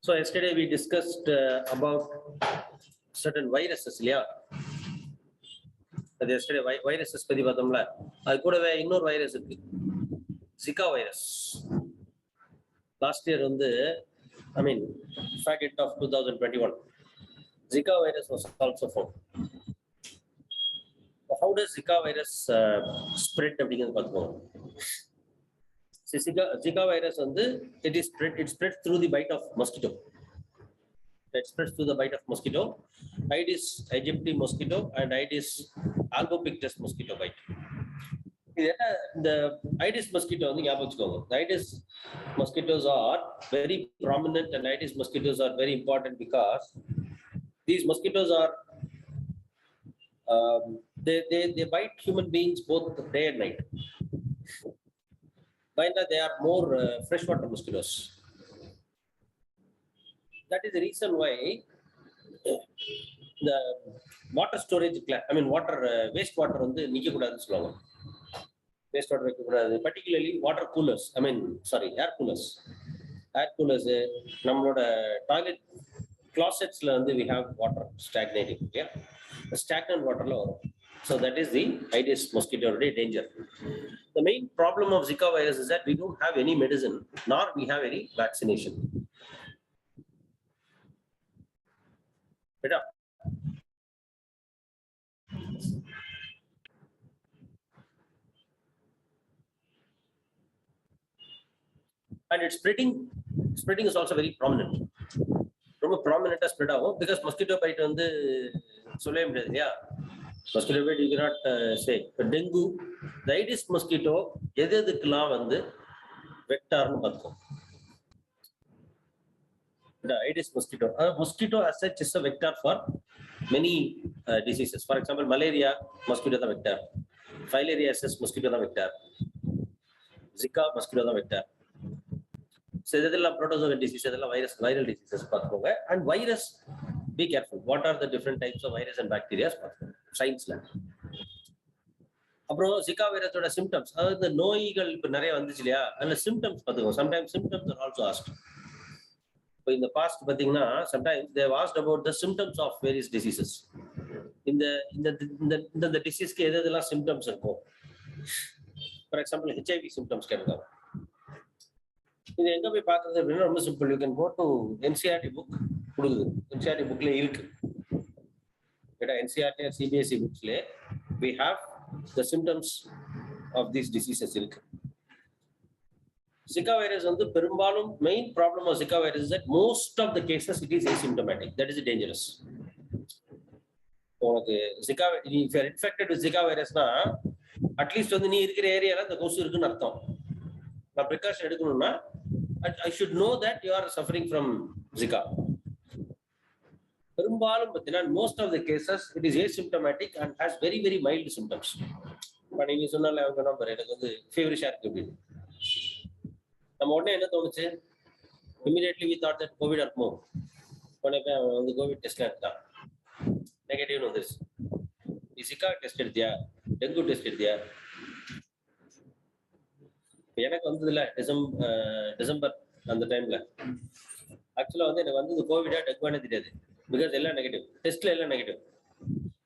So yesterday we discussed about certain viruses, yeah. Yesterday viruses பத்தி பார்த்தோம்ல, அது கூடவே இன்னொரு வைரஸ் இருக்கு, Zika virus. Last year faggot of 2021, Zika virus was also found. How does Zika virus spread? Zika virus it spreads through the bite of mosquito. It spreads through the bite of mosquito. Aedes aegypti mosquito and Aedes albopictus mosquito bite. The Aedes mosquito, the Aedes mosquitoes are very prominent, and Aedes mosquitoes are very important because these mosquitoes are they bite human beings both day and night. By now they are more freshwater mosquitoes. That is the reason why the water storage, water wastewater wastewater, particularly water coolers, air coolers. Air coolers, toilet closets we have water stagnating. Yeah, stagnant water. So that is the Aedes mosquito danger. The main problem of Zika virus is that we don't have any medicine, nor we have any vaccination. Better. And its spreading is also very prominent. ரொம்ப prominent spread ஆகும் because mosquito bite சொல்லவே முடியாது. Yeah, mosquito bite you cannot say. But dengue, the Aedes mosquito எதுக்கெல்லாம் வெக்டார்னு பார்த்தோம். The Aedes mosquito, mosquito as such is a vector for many diseases. For example, malaria mosquito is a vector, filariasis mosquito is a vector, Zika mosquito is a vector. So இதெல்லாம் protozoan diseases, viral diseases பார்த்துக்கோங்க. And virus, be careful. What are the different types of virus and bacteria? Science lab. அப்புறம் Zika virus ஓட symptoms, அதாவது இந்த நோய்கள் இப்ப நிறைய வந்துச்சு இல்லையா, அதுல symptoms பார்த்துக்கோங்க. Sometimes symptoms are also asked. In the past, sometimes they have asked about the symptoms of various diseases. In the disease ke edha symptoms irukku. For example, HIV symptoms கேட்கலாம். இது எங்க போய் பார்க்கிறது அப்படின்னா ரொம்ப simple. You can go to NCERT book, கொடுக்குது. NCERT bookல இருக்கு. NCERT CBSE booksல we have the symptoms of these diseases இருக்கு. Zika virus பெரும்பாலும் main problem of Zika virus is that most of the cases it is asymptomatic. That is dangerous. Zika, if you are infected with Zika virus na, at least நீ இருக்கிற ஏரியால அந்த கொசு இருக்குன்னு அர்த்தம். நான் precaution எடுக்கணும்னா I should know that you are suffering from Zika. பெரும்பாலும் most of the cases it is asymptomatic and has very very mild symptoms. இப்ப நீங்க சொன்னால அவங்க நம்பர் எனக்கு ஃபீவரிஷா இருக்கு அப்படின்னு. நம்ம உடனே என்ன தோணுச்சு, immediately we thought that COVID இருக்கும். உடனே COVID டெஸ்ட்ல எடுத்தான், நெகட்டிவ்னு வந்துருச்சு. நீ Zika டெஸ்ட் எடுத்தியா, டெங்கு டெஸ்ட் எடுத்தியா? எனக்கு வந்ததுல டிசம்பர் அந்த டைம்ல ஆக்சுவலா எனக்கு வந்தது கோவிடா டெங்குவானே தெரியாது. பிகாஸ் எல்லாம் நெகட்டிவ், டெஸ்ட்ல எல்லாம் negative.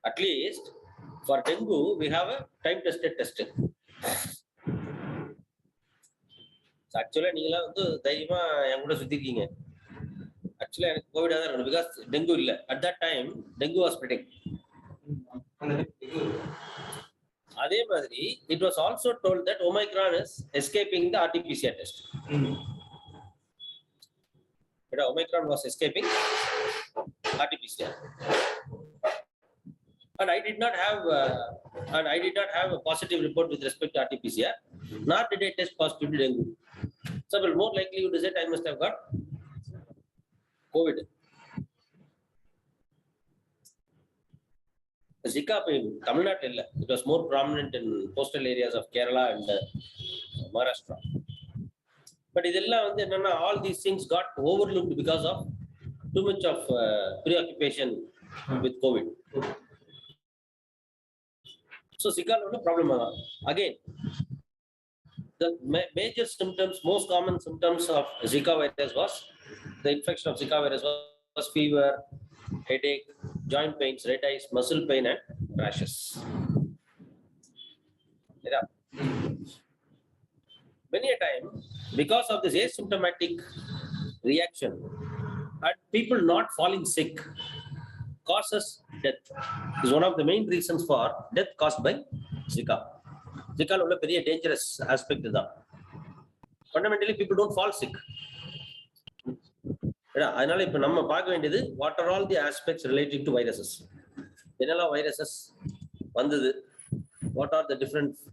At least for dengue we have a time tested test. ஆக்சுவலா நீங்களாம் தைரியமா என் கூட சுத்தி இருக்கீங்க. ஆக்சுவலா எனக்கு கோவிடா தான் இருக்கணும், பிகாஸ் டெங்கு இல்ல. At that time dengue was spreading. அதே மாதிரி it was also told that Omicron is escaping the RT-PCR test. Omicron was escaping RT-PCR. And I did not have a positive report with respect to RT-PCR, nor did I test positive to dengue. So well, more likely you to say I must have got COVID. Zika in Tamil Nadu illa, it was more prominent in coastal areas of Kerala and Maharashtra. But idella enna all these things got overlooked because of too much of preoccupation with COVID. So Zika no problem. Again, the major symptoms, most common symptoms of Zika virus was The infection of Zika virus was fever, headache, joint pains, red eyes, muscle pain, and rashes. Yeah. Many a time, because of this asymptomatic reaction and people not falling sick causes death. Is one of the main reasons for death caused by Zika. Zika உள்ள பெரிய dangerous aspect தான். Fundamentally, people don't fall sick. அதனால இப்ப நம்ம பார்க்க வேண்டியது what are all the aspects relating to viruses. என்னெல்லாம் viruses வந்தது, what are the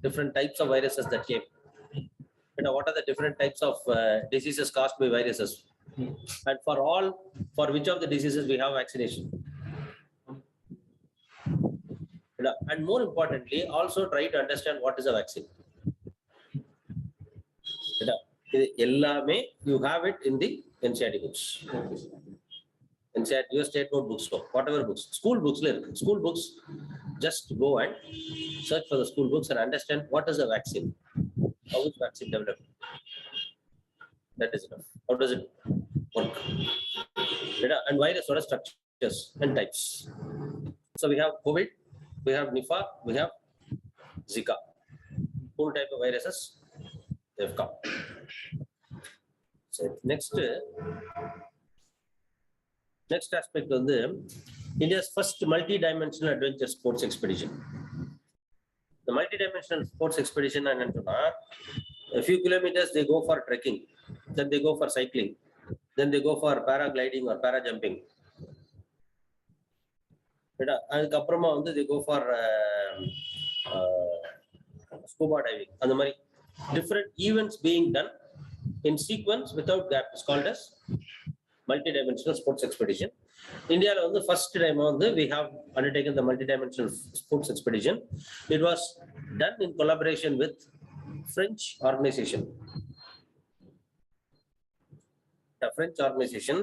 different types of viruses that came, what are the different types of diseases caused by viruses, and for which of the diseases we have vaccination. And more importantly, also try to understand what is a vaccine. You have it in the NCERT books. NCERT, your state board books, whatever books, school books, just go and search for the school books and understand what is a vaccine. How is vaccine developed? That is enough. How does it work? And virus, what are structures and types? So we have COVID, we have Nipah, we have Zika. Two type of viruses they have come. So next aspect of India's first multi-dimensional adventure sports expedition. The multi-dimensional sports expedition, a few kilometers they go for trekking, then they go for cycling, then they go for paragliding or parajumping. அதுக்கப்புறமா they go for scuba diving. அந்த மாதிரி different events being done in sequence without gap is called as multi-dimensional sports expedition. India first time we have undertaken the multi-dimensional sports expedition. It was done in collaboration with French organization. The French organization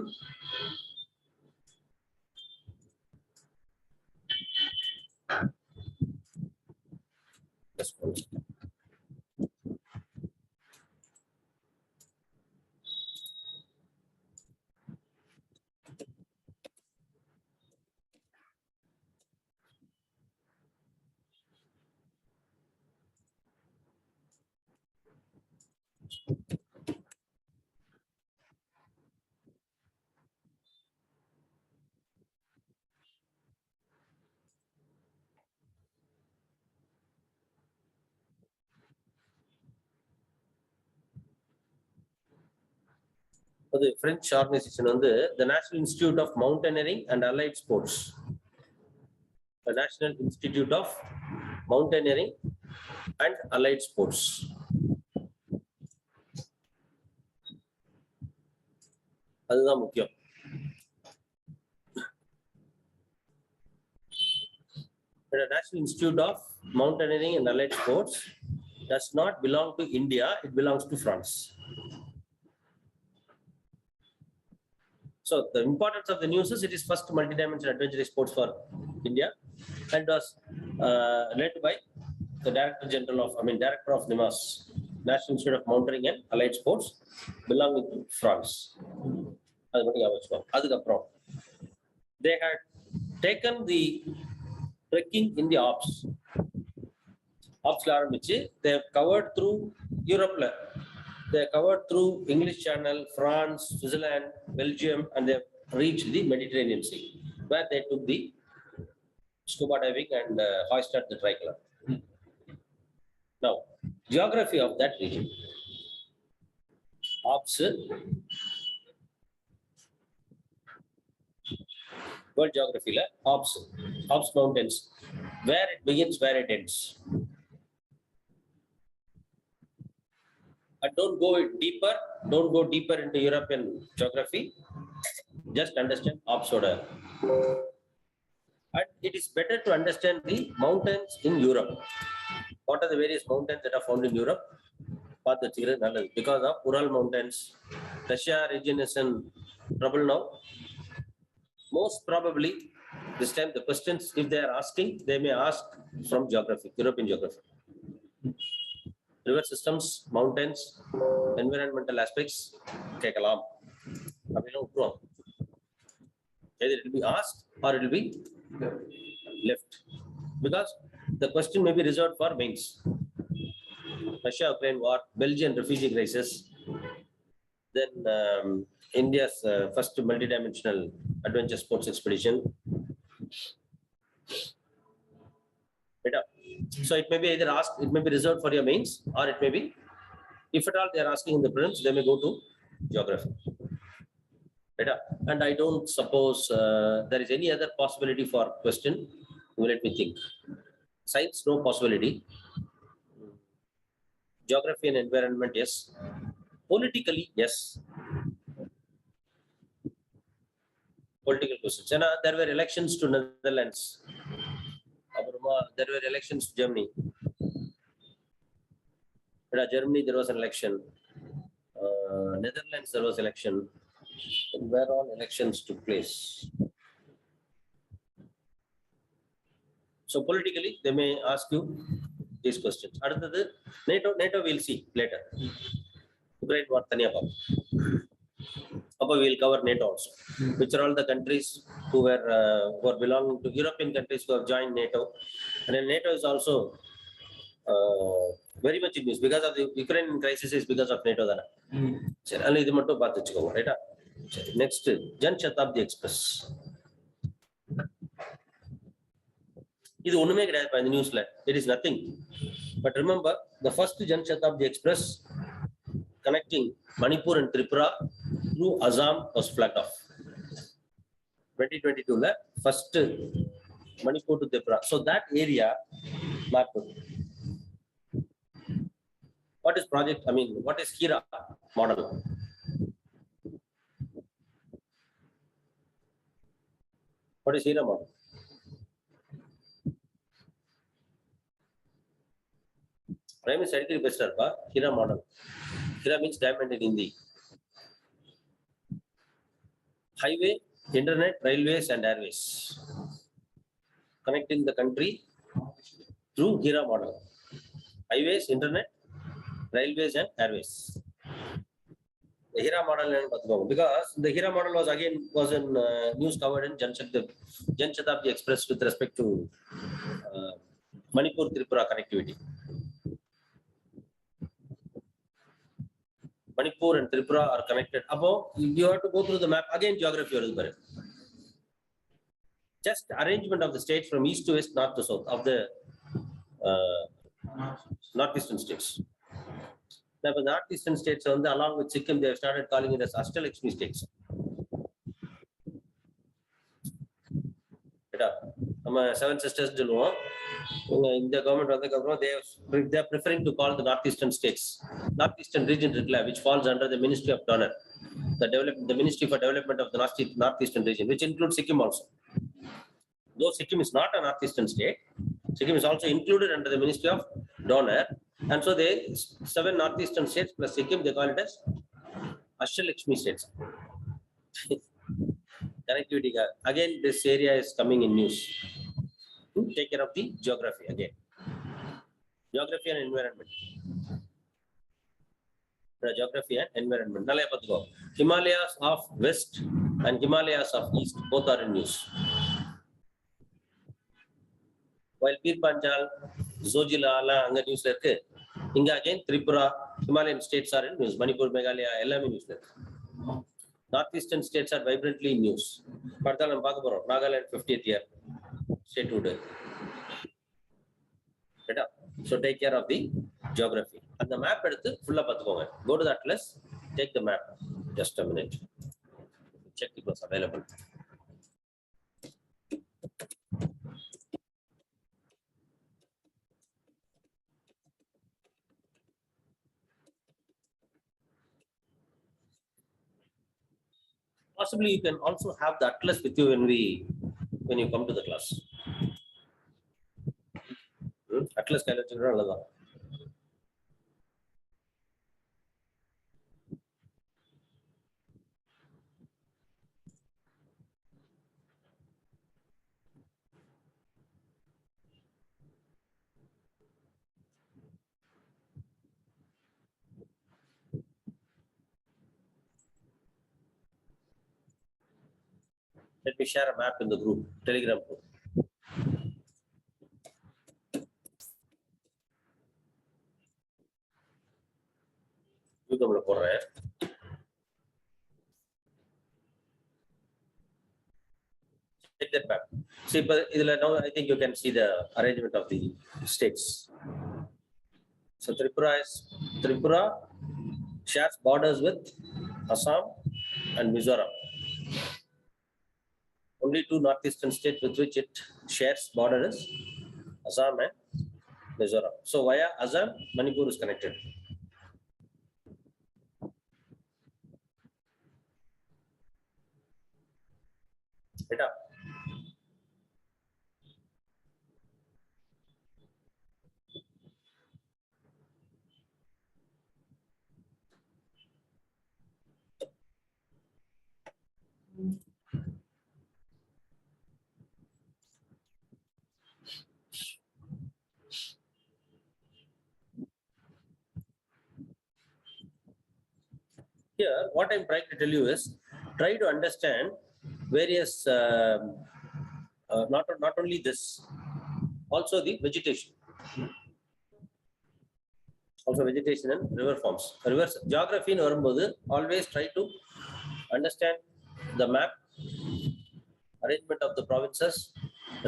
the French organization the National Institute of Mountaineering and Allied Sports. The National Institute of Mountaineering and Allied Sports. அதுதான் முக்கியம். The National Institute of Mountaineering and Allied Sports does not belong to India, it belongs to France. So the importance of the news is it is first multi-dimensional adventure sports for India and was led by the Director of NIMAS, National Institute of Mountaineering and Allied Sports, belonging to France. They had taken the trekking in the Alps. They have covered through Europe. They covered through English Channel, France, Switzerland, Belgium, and they reached the Mediterranean Sea, where they took the scuba diving and hoisted the tricolor. Now, geography of that region. Alps, world geography, Alps mountains, where it begins, where it ends. And don't go deeper into European geography. Just understand Alps order. And it is better to understand the mountains in Europe. What are the various mountains that are found in Europe? Because of Ural Mountains, Russia region is in trouble now. Most probably, this time the questions, if they are asking, they may ask from geography, European geography. River systems, mountains, environmental aspects, கேட்கலாம் அப்படின்னு விட்டுருவாங்க. Either it will be asked or it will be left. Because the question may be reserved for mains. Russia-Ukraine war, Belgian refugee crisis, then India's first multidimensional adventure sports expedition. Better. So it may be either asked, it may be reserved for your mains, or it may be, if at all they are asking in the prelims, they may go to geography. Better. And I don't suppose there is any other possibility for question. Let me think. Science, no possibility. Geography and environment, yes. Politically, yes. Political questions. And there were elections to Netherlands. There were elections to Germany. Germany, there was an election. Netherlands, there was election. And where all elections took place. So politically, they may ask you these questions. NATO we'll see later. Ukraine war taniya paapom. We'll cover NATO also. Which are all the countries who were belonging to European countries who have joined NATO. And then NATO is also very much in news because of the Ukrainian crisis is because of NATO. Right? Next, Jan Shatabdi Express. This is in the news. It is nothing. But remember, the first Jan Shatabdi Express connecting Manipur and Tripura through Assam was flagged off. 2022, first Manipur to Tripura. So that area mapped. What is project? I mean, what is Hira model? What is Hira model? Prime Minister Hira model. Hira means diamond in Hindi. Highway, internet, railways, and airways. Connecting the country through Hira model. Highways, internet, railways, and airways. The Hira model, because the Hira model was in news covered in Jan Shatabdi Express with respect to Manipur Tripura connectivity. Manipur and Tripura are connected. You have to go through the map again. Geography. Just arrangement of the states from east to west, north to south of the northeastern states. Now, the northeastern states, along with Sikkim, they have started calling it as Ashtalakshmi states. Seven sisters in the government, they are preferring to call the northeastern states, northeastern region, which falls under the Ministry of Donor, the Ministry for Development of the northeastern region, which includes Sikkim also. Though Sikkim is not a northeastern state, Sikkim is also included under the Ministry of Donor, and so they 7 northeastern states plus Sikkim, they call it as Ashtalakshmi states. Connectivity. Again, this area is coming in news. Take care of the geography again. Geography and environment. Geography and environment. Himalayas of west and Himalayas of east, both are in news. While Pir Panjal, Zojila, Anga news Inga again Tripura, Himalayan states are in news. Manipur, Meghalaya, Ellam news. Northeastern states are vibrantly in news. Nagaland 50th year statehood. So take care of the geography. And the map full up. Go to the atlas, take the map. Just a minute. Check it was available. Possibly you can also have the atlas with you when you come to the class. Atlas Let me share a map in the group, Telegram group. YouTubeல போடுறேன். Take that map. See, but now I think you can see the arrangement of the states. So Tripura shares borders with Assam and Mizoram. Only two northeastern states with which it shares border is Assam and Mizoram. So via Assam, Manipur is connected. Right up. Here, what I'm trying to tell you is, try to understand various, not only this, also the vegetation. Also vegetation and river forms. Rivers, geography in வரும்போது always try to understand the map, arrangement of the provinces,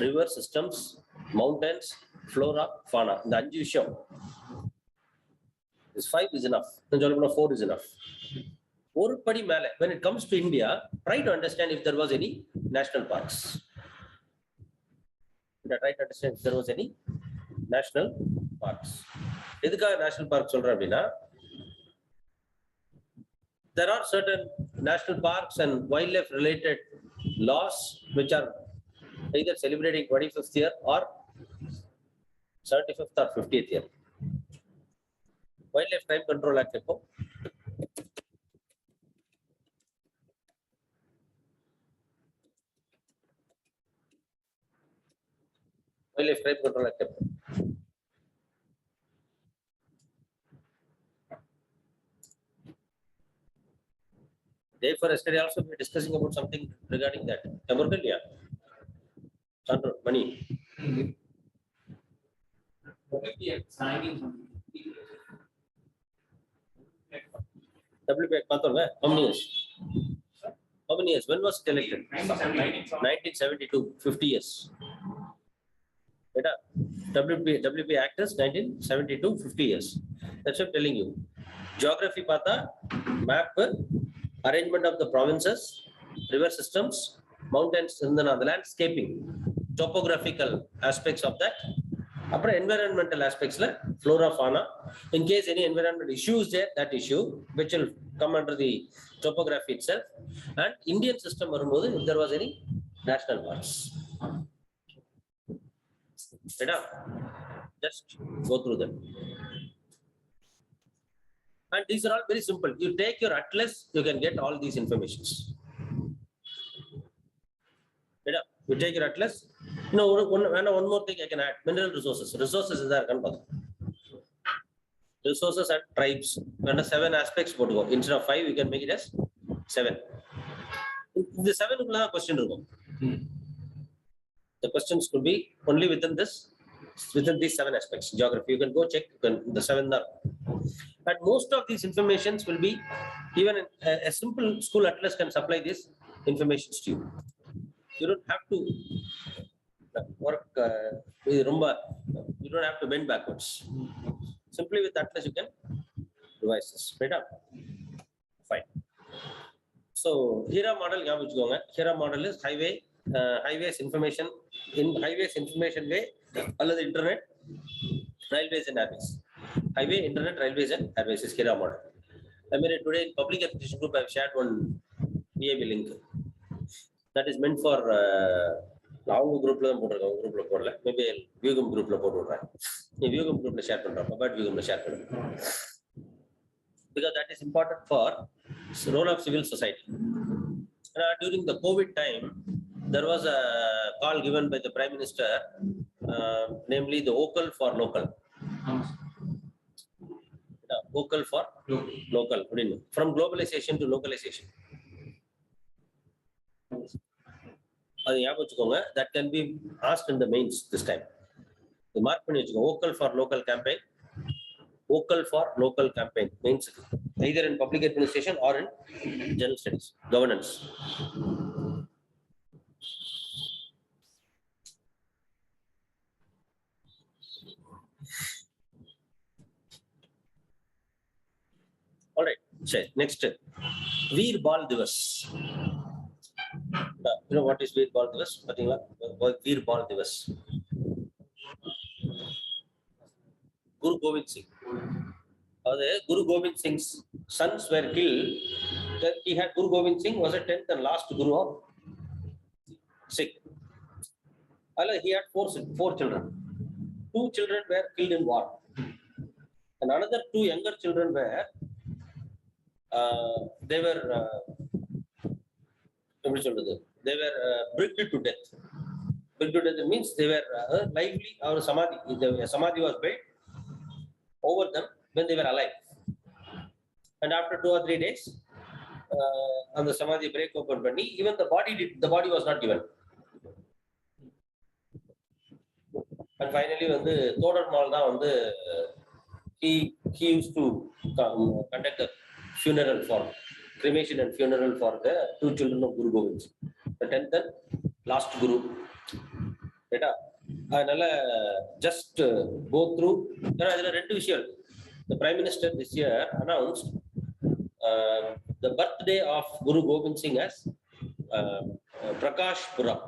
river systems, mountains, flora, fauna. இந்த 5 விஷயம். This 5 is enough. 4 is enough. ஒரு படி மேல, when it comes to India, try to understand if there was any national parks. Try to understand if there was any national parks. எதுக்காக national park சொல்றேன் அப்படின்னா, there are certain national parks and wildlife related laws which are either celebrating 25th year or 75th or 50th year. Wildlife Crime Control Act எப்போ? Wildlife Crime Control Act எப்போ? Day for yesterday also we were discussing about something regarding that. Taburkalya. Chandra, Mani. WP பார்த்தோம்ல, how many years? How many years? When was it elected? 1972, 50 years. WP Act is 1972, 50 years. That's what I'm telling you. Geography பார்த்தா, map, arrangement of the provinces, river systems, mountains, and then the landscaping, topographical aspects of that. Upper environmental aspects like flora, fauna. In case any environmental issues there, that issue, which will come under the topography itself. And Indian system, if there was any national parks. Just go through them. And these are all very simple. You take your atlas, you can get all these informations. You take your atlas. One more thing I can add. Mineral resources. Resources is there. Resources and tribes. When 7 aspects go. Instead of 5, you can make it as 7. The 7 question. The questions could be only within these 7 aspects. Geography. You can go check the 7 are. And most of these informations will be, even a simple school atlas can supply these informations to you. You don't have to work, you don't have to bend backwards. Simply with atlas you can revise this. Right up. Fine. So HERA model, HERA model is highways information way, all the internet, railways and airways. Highway, internet, railways and airways is HERA model. I mean, today in public application group, I have shared one VAB link. That is meant for long group, maybe Viewgum group. Viewgum group share but Viewgum share. Because that is important for role of civil society. During the COVID time, there was a call given by the Prime Minister, namely the vocal for local. Vocal for local. From globalization to localization. அது ஞாபகம் வச்சுக்கோங்க. That can be asked in the mains this time. இது mark பண்ணி வச்சுக்கோங்க. vocal for local campaign, vocal for local campaign means either in public administration or in general studies, governance. All right, say next, Veer Bal Divas. You know what is Veer Bal Divas? Pathingala, Veer Bal Divas. Guru Gobind Singh. Guru Gobind Singh's sons were killed. He had Guru Gobind Singh was a 10th and last Guru of Sikh. He had four children. 2 children were killed in war, and another 2 younger children were they were bricked to death. Bricked to death means they were lively. Our samadhi was built over them when they were alive, and after 2 or 3 days, on the samadhi break open panni, even the body was not given. And finally, when the Todar Malda he used to conduct a funeral for cremation and funeral for the 2 children of Guru Gobind Singh, the 10th and last Guru. Just go through. There are 2 விஷயம். The Prime Minister this year announced the birthday of Guru Gobind Singh as Prakash Puram.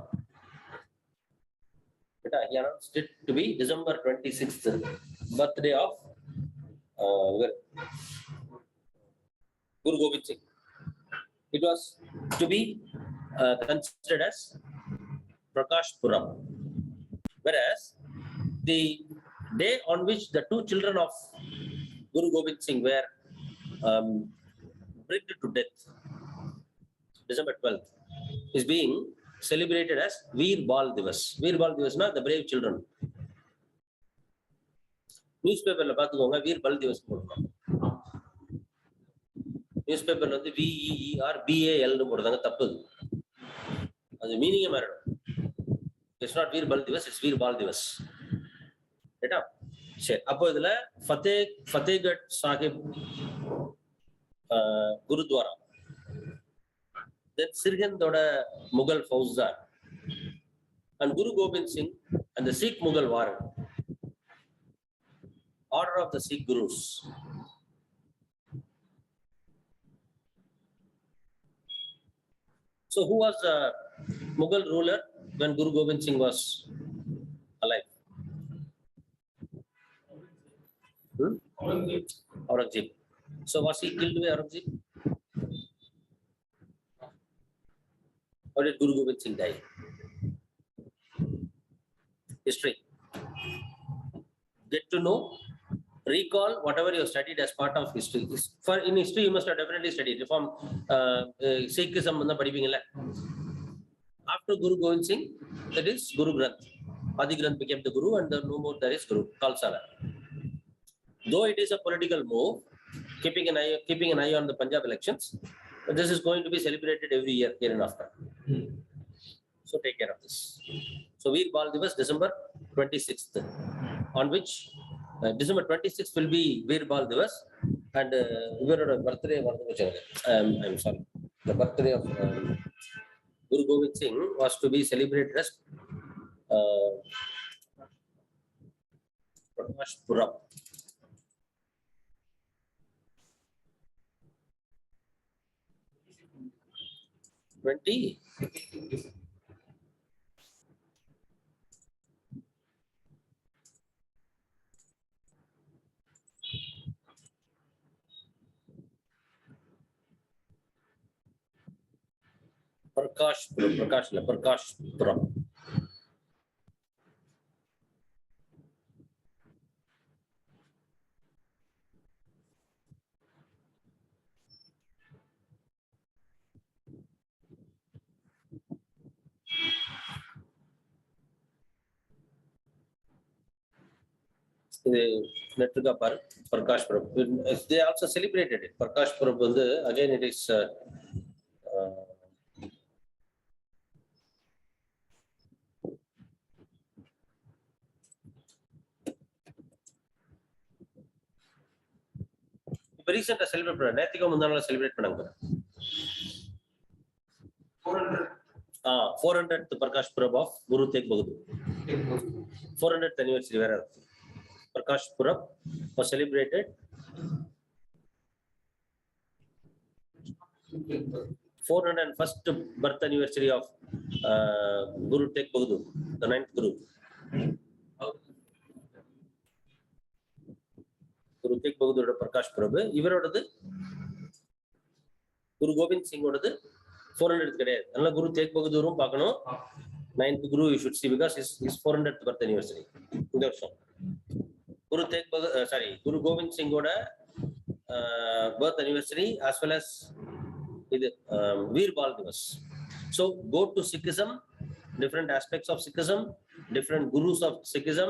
He announced it to be December 26th, birthday of Guru Gobind Singh. It was to be considered as Prakash Puram. Whereas the day on which the 2 children of Guru Gobind Singh were bricked to death, December 12th, is being celebrated as Veer Bal Divas. Veer Bal Divas na the brave children. Newspaper la paathukonga Veer Bal Divas போடுறாங்க. Newspaper la VEER BAL னு போடுறாங்க, தப்பு. அது மீனிங்கே மாறிடும். It's not Veer Bal Divas, it's Veer Bal Divas. ரைட்டா? சரி, அப்போ இதுல Fatehgarh Sahib gurdwara, then Sirhindoda Mughal Fauzdar, and Guru Gobind Singh and the Sikh Mughal war, order of the Sikh Gurus. So who was the Mughal ruler when Guru Gobind Singh was alive? Aurangzeb. So was he killed by Aurangzeb? Or did Guru Gobind Singh die? History. Get to know, recall whatever you have studied as part of history. In history, you must have definitely studied. From Sikhism, after Guru Gobind Singh, that is Guru Granth. Adi Granth became the Guru, and no more there is Guru, Khalsa. Though it is a political move, keeping an eye on the Punjab elections, but this is going to be celebrated every year here and after. So take care of this. So Veer Bal Divas, December 26th, on which December 26th will be Veer Bal Divas, and your birthday. I'm sorry, the birthday of Guru Gobind Singh was to be celebrated as Prakash Puram. Prakash Puram. Prakash Puram. They also celebrated it. Prakash Puram again it is ரீசெண்டா celebrate பண்ண நேத்திக்கு முந்தானால celebrate பண்ணாங்க 400th Prakash Purab of Guru Tegh Bahadur 400th anniversary வேற Prakash Purab was celebrated 401st birth anniversary of Guru Tegh Bahadur, the 9th Guru. Guru Tegh Bahadur Prakash Purab. இவரோடது Guru Kovind சிங்கோடது 400th கிடையாது. அதனால குரு தேக் பகதூரும் பார்க்கணும். 9th Guru you should see because his 400th birth anniversary. இந்த வருஷம் குரு தேக் குரு Kovind சிங்கோட birth anniversary as well as இது Veerbal Divas. So go to Sikhism, different aspects of Sikhism, different gurus of Sikhism,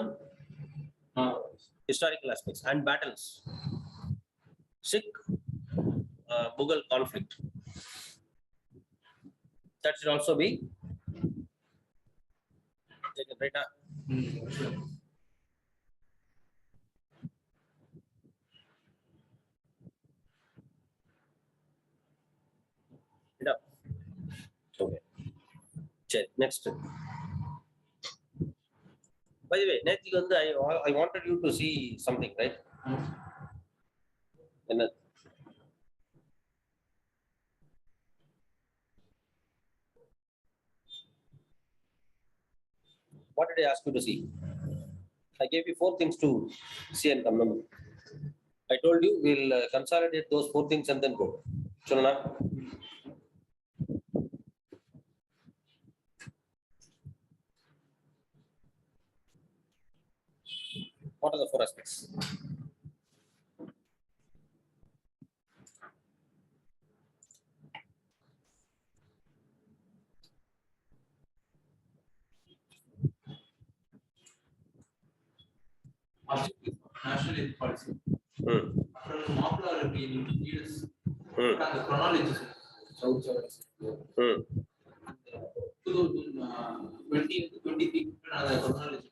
historical aspects and battles. Sikh Mughal conflict. That should also be taken, right? Okay. Check. Next. By the way, next I wanted you to see something, right? What did I ask you to see? I gave you 4 things to see and remember. I told you we'll consolidate those 4 things and then go. Chunana? What are the 4 aspects? National health policy. Popular leaders. The chronology. 2023 chronology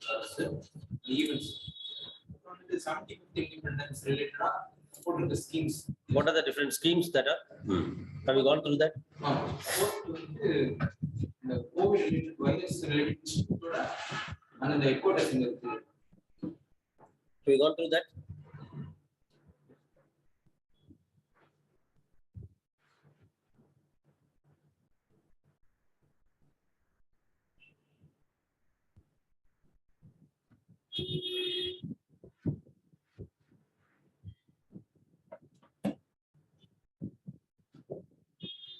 events. 70th independence related schemes. What are the different schemes that are? Have you gone through that? The COVID related virus related and the echo testing. Have you gone through that?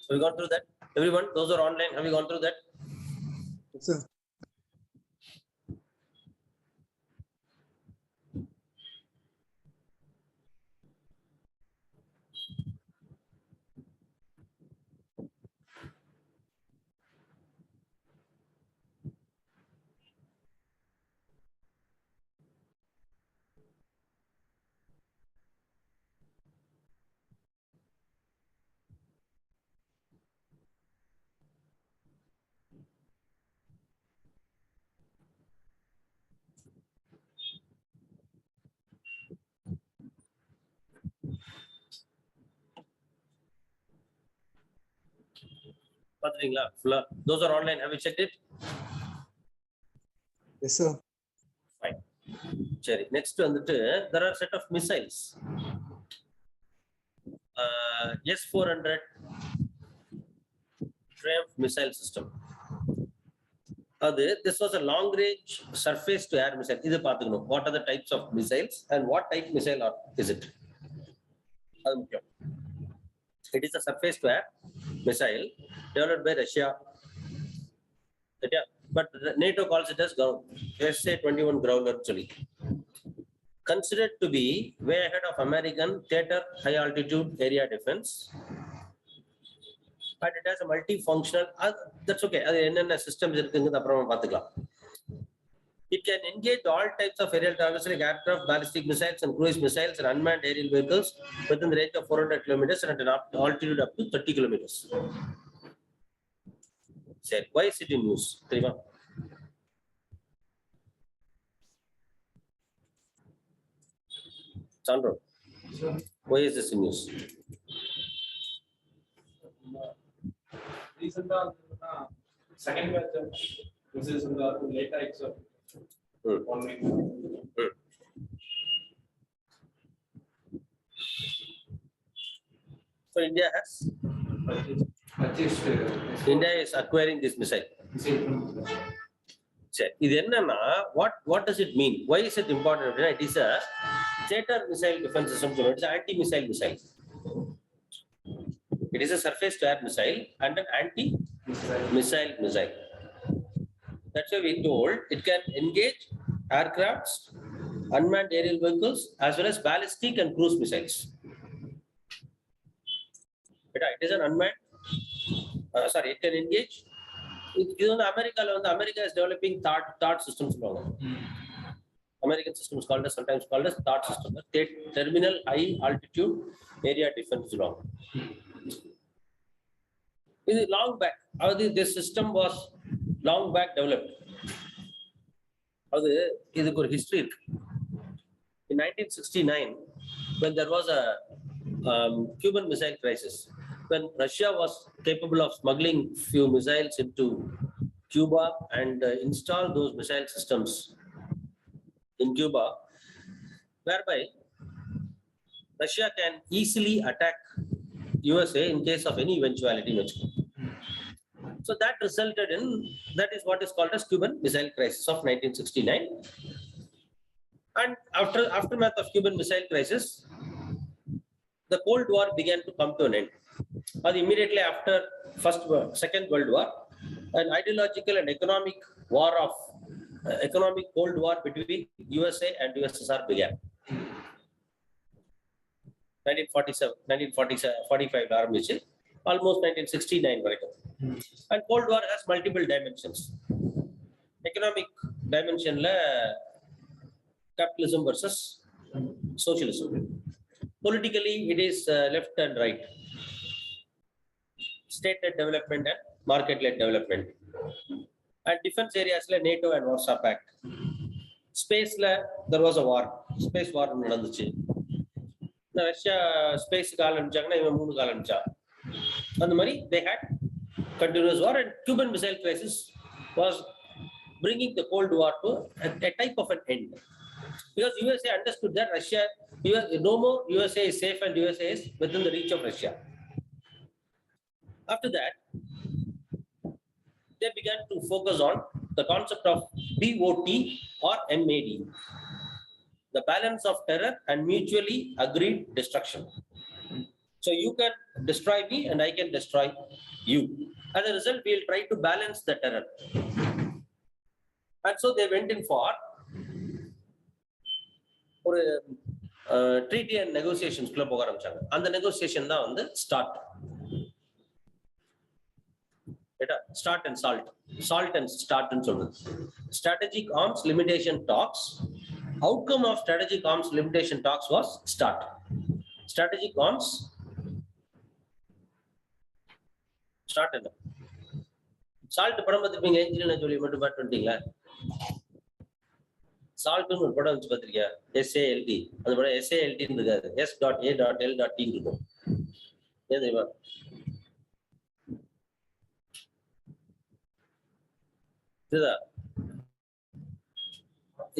Have you gone through that? Everyone, those are online, have you gone through that? Yes, sir. Those are online, have you checked it? Yes, sir. Fine. Cherry. Next, there are a set of missiles. S-400 Triumph missile system. This was a long-range surface-to-air missile. What are the types of missiles and what type missile is it? It is a surface-to-air missile developed by Russia. But NATO calls it as SA-21 Growler actually. Considered to be way ahead of American theater high altitude area defense. But it has a multifunctional, that's okay. Systems it can engage all types of aerial targets like aircraft, ballistic missiles, and cruise missiles and unmanned aerial vehicles within the range of 400 kilometers and at an altitude up to 30 kilometers. Why is it in use? Sandro. Why is this in news? Recent second batch of missiles in the late exam. Hmm. 1 week. So India has Purchased, India is acquiring this missile. சரி, இது என்னன்னா what does it mean? Why is it important? அப்படின்னா, it is a theater missile defense system. It's an anti-missile missile. It is a surface to air missile and an anti-missile missile. That's why we told it can engage aircrafts, unmanned aerial vehicles, as well as ballistic and cruise missiles. It is an unmanned. It can engage. இது வந்து அமெரிக்கால வந்து America is developing thought systems. American systems sometimes called as thought system. Terminal high altitude area defense. This is long back. This system was long back developed. இதுக்கு ஒரு history இருக்கு. In 1969, when there was a Cuban missile crisis, when Russia was capable of smuggling few missiles into Cuba and install those missile systems in Cuba, whereby Russia can easily attack USA in case of any eventuality. So that resulted in, that is what is called as Cuban Missile Crisis of 1969. And aftermath of Cuban Missile Crisis, the Cold War began to come to an end. Immediately after Second World War, an ideological and economic war of economic Cold War between USA and USSR began. 1945 ஆரம்பிச்சு almost 1969 வரைக்கும். And Cold War has multiple dimensions. Economic dimensionல capitalism versus socialism. Politically, it is left and right. State-led development and market-led development. And defense areas like NATO and Warsaw Pact. Space, there was a war. Space war நடந்துச்சு. Russia space கால் அனுப்பிச்சாங்கன்னா இவன் 3 கால் அனுப்பிச்சா. அந்த மாதிரி they had continuous war, and Cuban Missile Crisis was bringing the Cold War to a type of an end. Because USA understood that no more USA is safe and USA is within the reach of Russia. After that, they began to focus on the concept of BOT or MAD, the balance of terror and mutually agreed destruction. So you can destroy me and I can destroy you. As a result, we'll try to balance the terror. And so they went in for ஒரு treaty and negotiationsக்குள்ள போக ஆரம்பிச்சாங்க. அந்த negotiation தான் வந்து START. Start and SALT. SALT and START ன்னு சொல்றது. Strategic Arms Limitation Talks. Outcome of Strategic Arms Limitation Talks was START. Strategic Arms START என்ன? SALT படம் பார்த்துருப்பீங்க, என்ஜினியர் சொல்லி மட்டும் பாட்டு வந்துட்டீங்களா? சால்ட்னு ஒரு படம் வச்சு பார்த்திருக்கியா? SALT. அந்த படம் SALT இருக்காது, S.A.L.T இருக்கும். ஏன் தெரியுமா?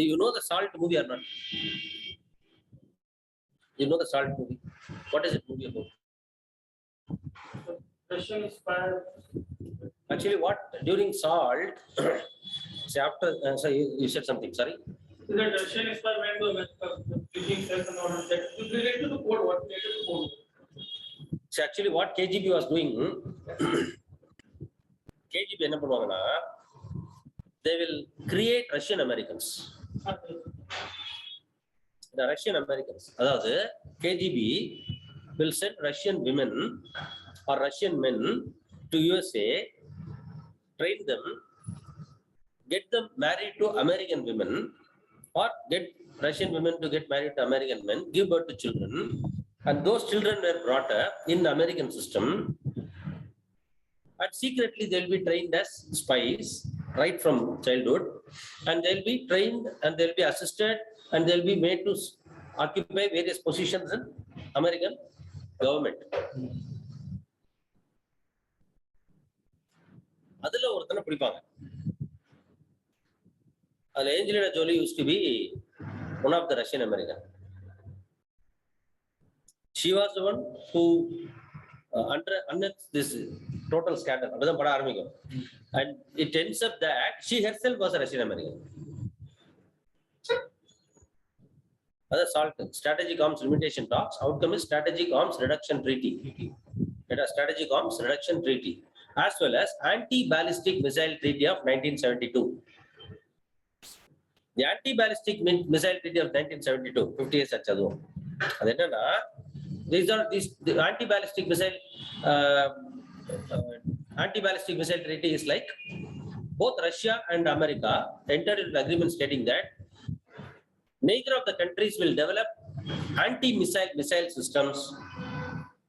You know the SALT movie or not? You know the SALT movie? What is it movie about? Russian inspired. Actually, what during SALT, say after, so you said something, sorry? The Russian inspired when the thinking cells and all that. It related to the code. What related to code? So actually, what KGB was doing, KGB என்ன பண்ணுவாங்கன்னா, they will create Russian Americans. The Russian Americans, அதாவது KGB will send Russian women or Russian men to USA, train them, get them married to American women, or get Russian women to get married to American men, give birth to children, and those children were brought up in the American system, and secretly they'll be trained as spies right from childhood, and they'll be trained and they'll be assisted and they'll be made to occupy various positions in American government. அதுல ஒருத்தனை பிடிப்பாங்க. அதுல Angelina Jolie used to be one of the Russian American. She was the one who under this total scandal. அப்படிதான் படம் ஆரம்பிக்கும். And it ends up that she herself was a Russian American. Other SALT, Strategic Arms Limitation Talks. Outcome is Strategic Arms Reduction Treaty. It is Strategic Arms Reduction Treaty, as well as Anti-Ballistic Missile Treaty of 1972. The Anti-Ballistic Missile Treaty of 1972, 50 years achadu. அது என்னன்னா, the anti-ballistic missile treaty is like both Russia and America entered into agreement stating that neither of the countries will develop missile systems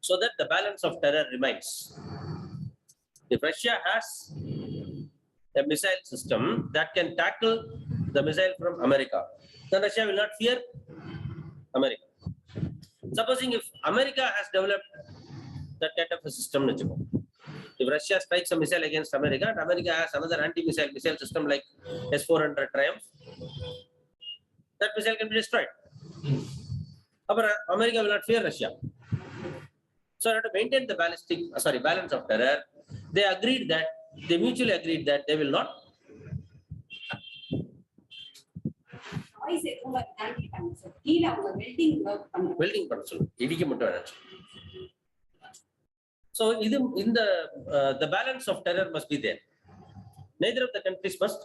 so that the balance of terror remains. If Russia has a missile system that can tackle the missile from America, then Russia will not fear America. Supposing if America has developed that kind of a system, if Russia strikes a missile against America and America has another missile system like S-400 Triumph, that missile can be destroyed. But America will not fear Russia. So to maintain the balance of terror, they mutually agreed that they will not. Welding பண்ண இடிக்க மட்டும் வேணாம். So the balance of terror must be there. Neither of the countries must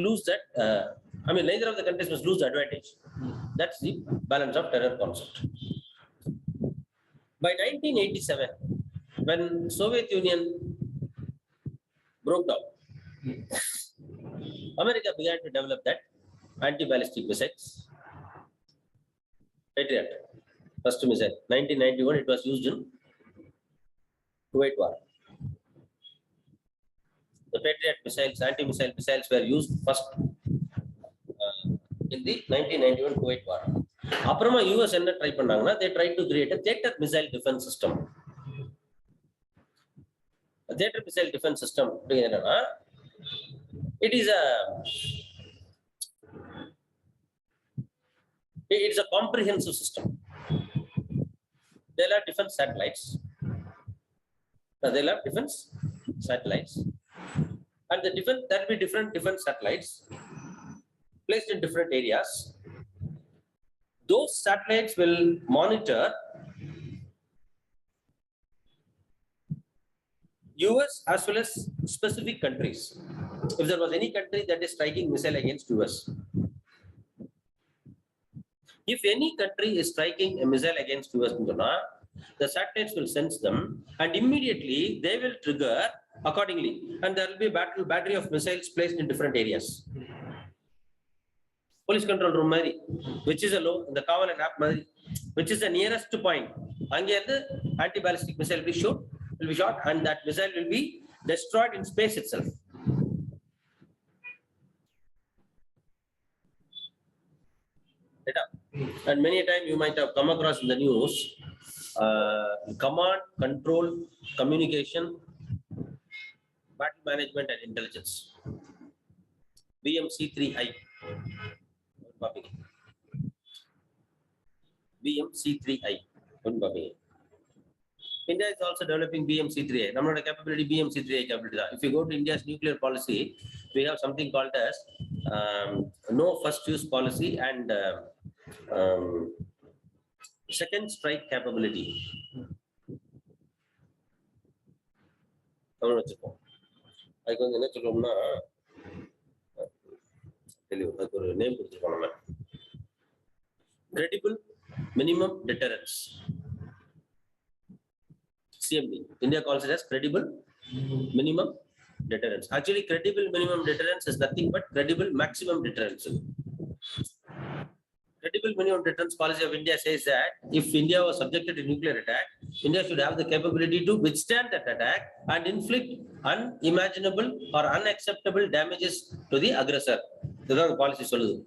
lose that. Neither of the countries must lose the advantage. That's the balance of terror concept. By 1987, when Soviet Union broke down, America began to develop that anti-ballistic missiles. Patriot, first missile. 1991, it was used in Kuwait War. The Patriot missiles, anti-missile missiles were used first in the 1991 Kuwait War. அப்புறமா US என்ன try பண்ணாங்கன்னா, they tried to create a theater missile defense system. A theater missile defense system என்னன்னா, it's a comprehensive system. There are defense satellites. And there will be different defense satellites placed in different areas. Those satellites will monitor US as well as specific countries. If there was any country that is striking missile against US, if any country is striking a missile against US, the satellites will sense them and immediately they will trigger accordingly. And there will be a battery of missiles placed in different areas. Police control room, which is the Kaval and App, which is the nearest point. The anti-ballistic missile will be shot and that missile will be destroyed in space itself. And many a time you might have come across in the news, command, control, communication, battle management and intelligence. BMC3I. BMC3I. India is also developing BMC3I. Our capability BMC3I capability. If you go to India's nuclear policy, we have something called as no first use policy and second strike capability. Credible minimum deterrence. CMD. India calls it as credible minimum deterrence. Actually, credible minimum deterrence is nothing but credible maximum deterrence. Credible minimum deterrence policy of India says that if India was subjected to nuclear attack, India should have the capability to withstand that attack and inflict unimaginable or unacceptable damages to the aggressor. This is the policy solution.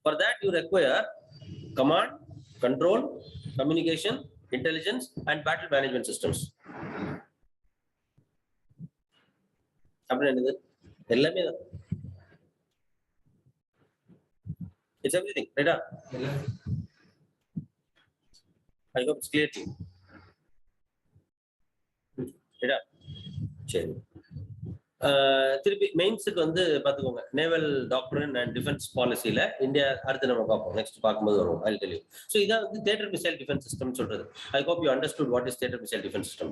For that, you require command, control, communication, intelligence, and battle management systems. அப்படின்னா என்னது? எல்லாமே தான். It's everything, right? I hope it's clear to you. Right? சரி. திருப்பி மெயின்ஸுக்கு வந்து பார்த்துக்கோங்க, naval டாக்டரின் and defence பாலிசியில India அடுத்து நம்ம பார்ப்போம், நெக்ஸ்ட் பார்க்கும்போது வரும். I tell you. ஸோ இதான் வந்து தியேட்டர் மிசைல் டிஃபென்ஸ் சிஸ்டம் சொல்றது. I hope you understood what is theatre missile defence system.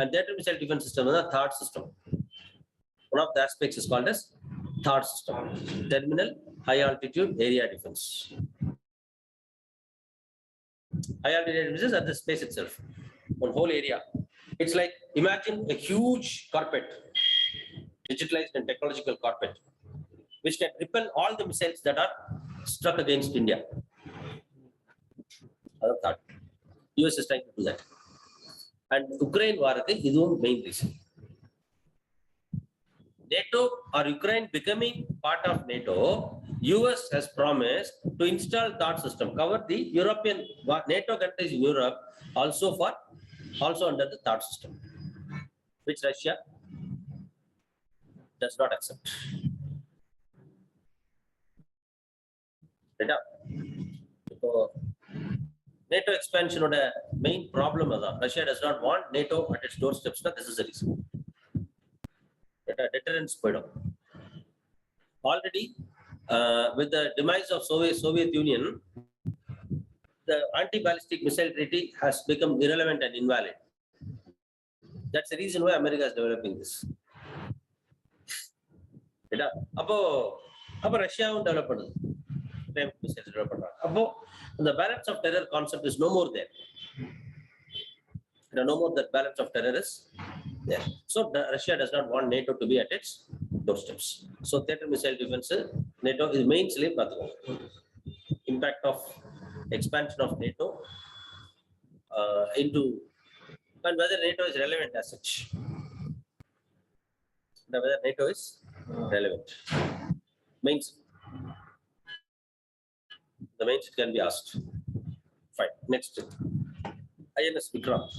And theatre missile defence system தான் that system. One of the aspects is called as THAAD system, terminal high altitude area defense. High altitude defense is at the space itself, one whole area. It's like, imagine a huge carpet, digitalized and technological carpet, which can repel all the missiles that are struck against India. That's that. US is trying to do that. And Ukraine war is the main reason. NATO or Ukraine becoming part of NATO, US has promised to install THAAD system, cover the European NATO countries in Europe also under the THAAD system, which Russia does not accept. So, NATO expansion on a main problem is that Russia does not want NATO at its doorsteps. This is the reason. Deterrence already with the demise of Soviet Union, the anti-ballistic missile treaty has become irrelevant and invalid. That's the reason why America is developing this. Appo Russia develop missiles develop. The balance of terror concept is no more there. No more that balance of terror is there. So Russia does not want NATO to be at its doorsteps. So theater missile defense, NATO is mainly impact of expansion of NATO into, and whether NATO is relevant as such. Whether NATO is relevant. Mains. The mains can be asked. Fine. Next. INS Vikrant.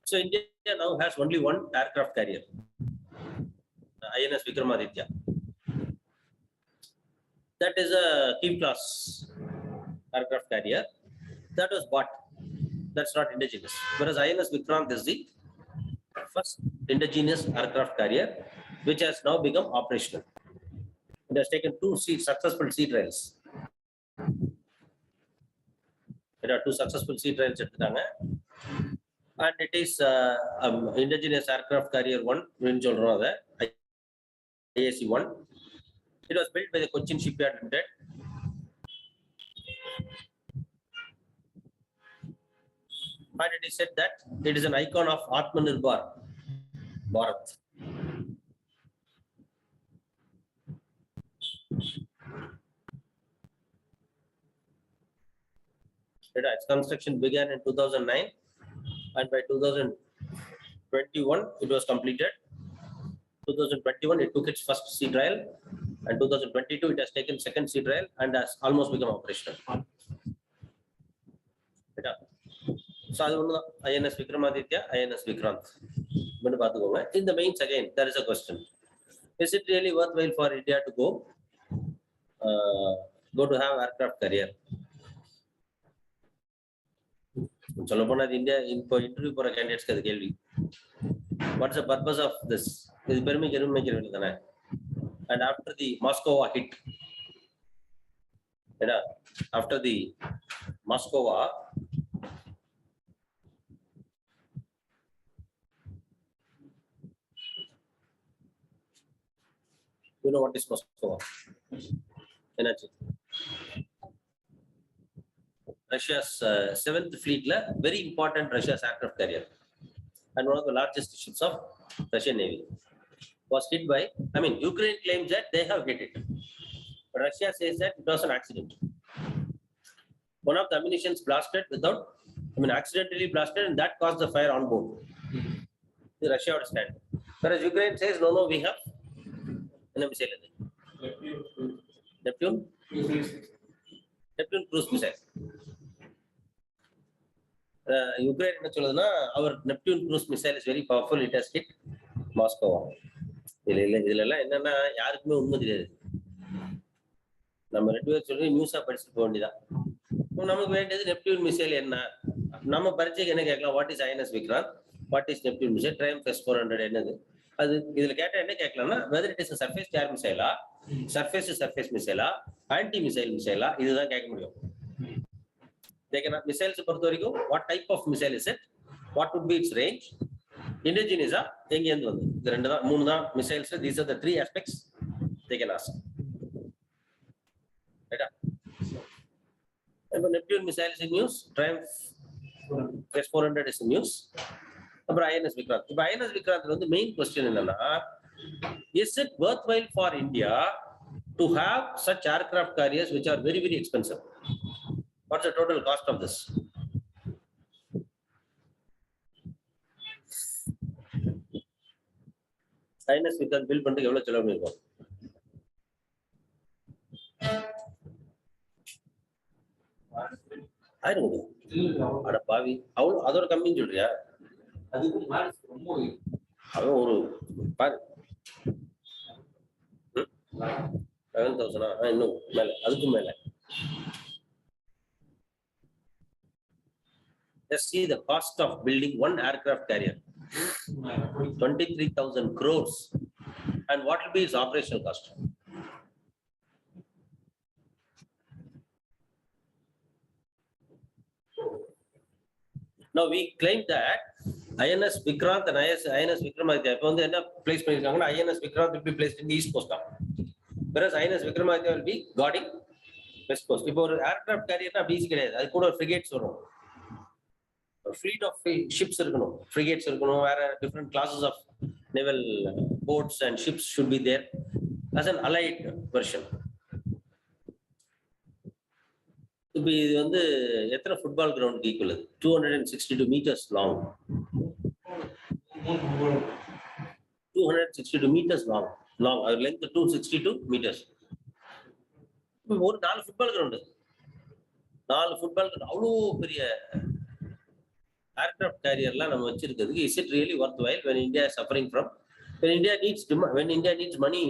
So India now has only one aircraft carrier, INS Vikramaditya. That is a Kiev class aircraft carrier that was bought. That's not indigenous. Whereas INS Vikrant is the first indigenous aircraft carrier, which has now become operational. It has taken successful sea trials. There are 2 successful sea trials at the time. And it is indigenous aircraft carrier 1, IAC 1. It was built by the Cochin Shipyard Limited. And it is said that it is an icon of Atmanirbhar Bharat. Its construction began in 2009. And by 2021, it was completed. 2021, it took its first sea trial. And 2022, it has taken second sea trial and has almost become operational. So, INS Vikramaditya, INS Vikrant. In the mains again, there is a question. Is it really worthwhile for India to go to have aircraft carrier? சொல்ல போனா India இப்போ interview போற கேண்டிடேட்ஸ்க்கு அது கேள்வி. What's the purpose of this? இது பெருமைக்கு எதுவும் மேய்க்க வேண்டியது தானே. And after the Moscow hit, after the Moscow, you know what is Moscow? Energy. Russia's 7th fleet, very important Russia's aircraft carrier, and one of the largest ships of Russian Navy, was hit by, Ukraine claims that they have hit it, but Russia says that it was an accident. One of the ammunitions blasted accidentally blasted, and that caused the fire on board. Russia would stand. Whereas Ukraine says, no, we have an missile. Neptune cruise missile. Ukraine என்ன சொல்லுதுன்னா our Neptune cruise missile is very powerful, it has hit Moscow. இதுல எல்லாம் என்னன்னா யாருக்குமே உண்மை தெரியாது. நம்ம 2 பேர் சொல்லி நியூஸா படிச்சுட்டு போக வேண்டியதான். நமக்கு வேண்டியது நெப்டியூன் மிசைல் என்ன, நம்ம பரீட்சைக்கு என்ன கேட்கலாம், what is INS Vikrant, what is Neptune missile, triumph S400 என்னது, அது இதுல கேட்டா என்ன கேட்கலாம்னா whether it is surface to air மிசைலா, சர்ஃபேஸ் டு சர்ஃபேஸ் மிசைலா, ஆன்டி மிசைல் மிசைலா, இதுதான் கேட்க முடியும். மிசைல்ஸ் பொறுத்த வரைக்கும் what type of missile is it, what would be its range, இண்டிஜினியஸா எங்க இருந்து வந்து, இது 2 தான் 3 தான் missiles. These are the 3 aspects they can ask. ரைட்டா? இப்போ Neptune missile is in news, triumph S400 is in news, அப்புறம் ஐஎன்எஸ் விக்ராந்த். இப்போ ஐஎன்எஸ் விக்ராந்த் வந்து மெயின் கொஸ்டின் என்னன்னா, is it worthwhile for India to have such aircraft carriers which are very very expensive? What's the total cost of this? INS Vikrant build பண்ணிட்டு எவ்வளவு செலவு பண்ணிருக்கோம்? ஆயிரம். அட பாவி, அவ்வளவு அதோட கம்மின்னு சொல்றியா? அவன் ஒரு பாரு 7,000 இன்னும் மேல, அதுக்கும் மேல. Just see the cost of building one aircraft carrier, 23,000 crores, and what will be its operational cost? Now we claim that INS Vikrant and INS Vikramaditya இப்போ வந்து என்ன place பண்ணிருக்காங்கன்னா, INS Vikrant will be placed in the east coast, whereas INS Vikramaditya will be guarding west coast. இப்போ ஒரு aircraft கேரியர்னா அப்படி கிடையாது, அது கூட ஒரு ஃப்ரிகேட்ஸ் வரும், fleet of ships இருக்கணும், frigates இருக்கணும், வேற different classes of naval boats and ships should be there as an allied version. இப்போ இது வந்து எத்தனை ஃபுட்பால் கிரவுண்டுக்கு equal? 262 meters long. 262 meters long. அது length 262 meters. ஒரு 4 ஃபுட்பால் கிரவுண்டு, 4 ஃபுட்பால் கிரவுண்ட், அவ்வளோ பெரிய aircraft carrierலாம் நம்ம வச்சிருக்கிறதுக்கு is it really worthwhile when India is suffering from, when India needs money,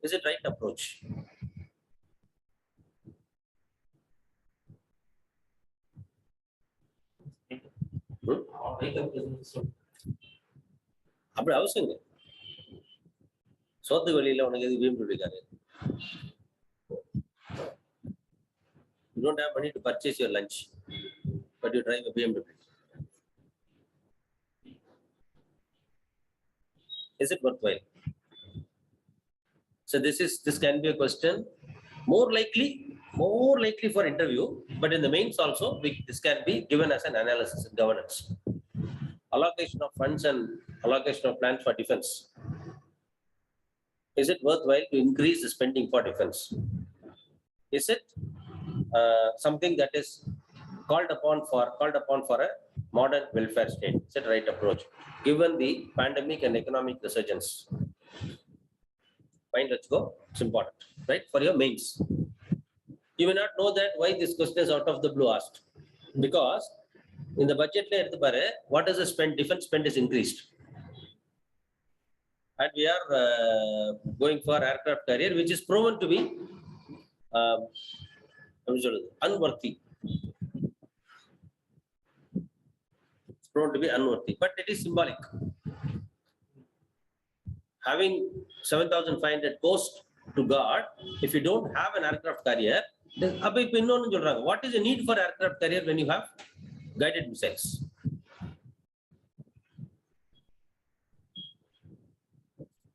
is it right approach? அப்படி அவசியங்க. சோத்து வழியில உனக்கு எது BMW car? You don't have money to purchase your lunch, but you drive a BMW. Is it worthwhile? So this can be a question, more likely for interview, but in the mains also this can be given as an analysis in governance. Allocation of funds and allocation of plans for defense. Is it worthwhile to increase the spending for defense? Is it something that is called upon for a modern welfare state? Is it right approach given the pandemic and economic resurgence? Fine, let's go. It's important, right? For your mains. You may not know that why this question is out of the blue asked, because in the budget what is the spend? Defense spend is increased, and we are going for aircraft carrier which is proven to be unworthy. It's proven to be unworthy, but it is symbolic. Having 7,500 coast to guard, if you don't have an aircraft carrier, what is the need for aircraft carrier when you have guided missiles?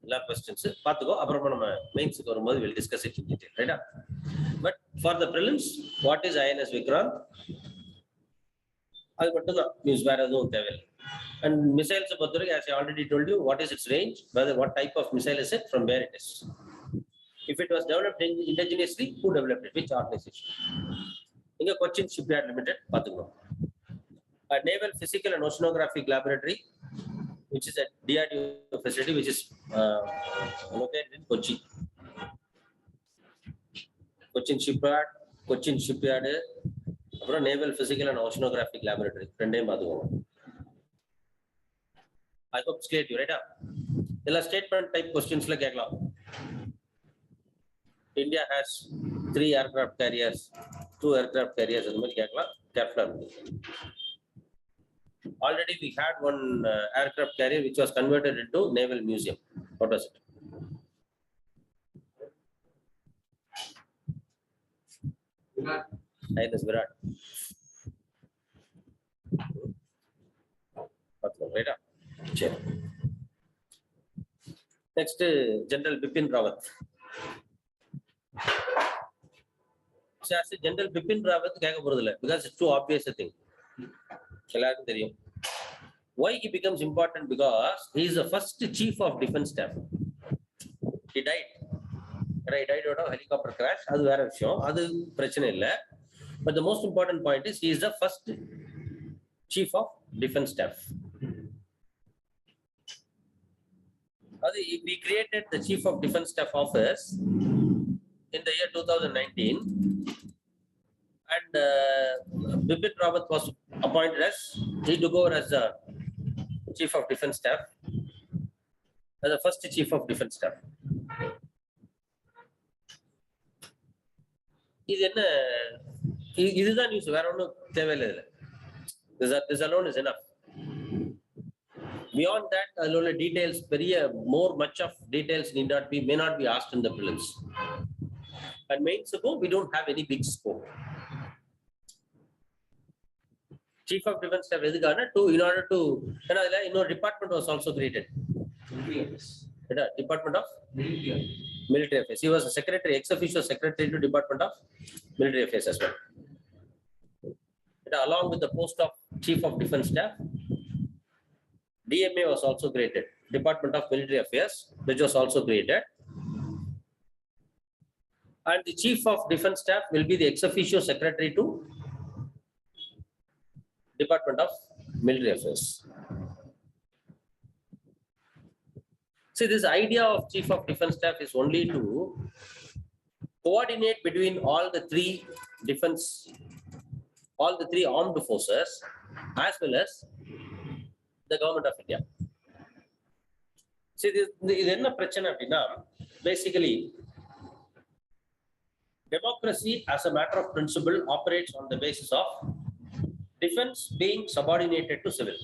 எல்லா questions பார்த்துக்கோ, அப்புறமா நம்ம மெயின்ஸ்க்கு வரும்போது we'll discuss it in detail, right? But for the prelims, what is INS Vikrant? அது மட்டும் தான் news, வேற எதுவும் தேவையில்லை. And missiles பொறுத்தவரைக்கும், as I already told you, what is its range, whether what type of missile is it, from where it is. If it was developed indigenously, who developed it, which organization? இங்க Cochin Shipyard Limited பார்த்துக்கணும். A naval physical and oceanographic laboratory, which is a DRDO facility, which is located in Kochi. Cochin shipyard, அப்புறம் naval physical and ஓஷனோகிராஃபிக் laboratory ரெண்டையும் பார்த்துக்கோங்க. I hope state you ரைட்டா. இதெல்லாம் statement type கொஸ்டின்ஸ்ல கேட்கலாம். India has 3 aircraft carriers, 2 aircraft carriers, அந்த மாதிரி கேட்கலாம். கேர்ஃபுல்லா இருக்கு. Already we had one aircraft carrier which was converted into naval museum. What was it? INS Virat. Right. Sure. Next, General Bipin Rawat. So, as General Bipin Rawat, because it's too obvious a thing. Why he becomes important? Because he is the first chief of defense staff. He died. He died out of helicopter crash. That's வேற விஷயம். அது பிரச்சனை இல்ல. But the most important point is he is the first chief of defense staff. We created the chief of defense staff office in the year 2019. And Bipin Rawat was appointed as, he took over as the chief of defense staff, as the first chief of defense staff. இதுதான் news, வேற ஒன்றும் தேவையில்லை. This alone is enough. Beyond that, alone details, much of details may not be asked in the prelims. And main scope, we don't have any big scope. Chief of defense staff in order to, department was also created. Department of Military Affairs. He was a secretary, ex-officio secretary to Department of Military Affairs as well. Along with the post of Chief of Defense Staff, DMA was also created, Department of Military Affairs, which was also created. And the Chief of Defense Staff will be the ex-officio secretary to Department of Military Affairs. See, this idea of Chief of Defense Staff is only to coordinate between all the three armed forces as well as the government of India. See, this basically, democracy as a matter of principle operates on the basis of defense being subordinated to civil.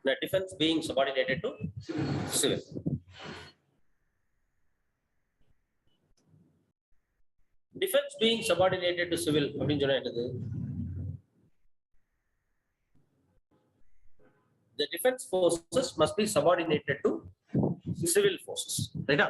The defense being subordinated to civil. Defense being subordinated to civil. The defense forces must be subordinated to civil forces. Right?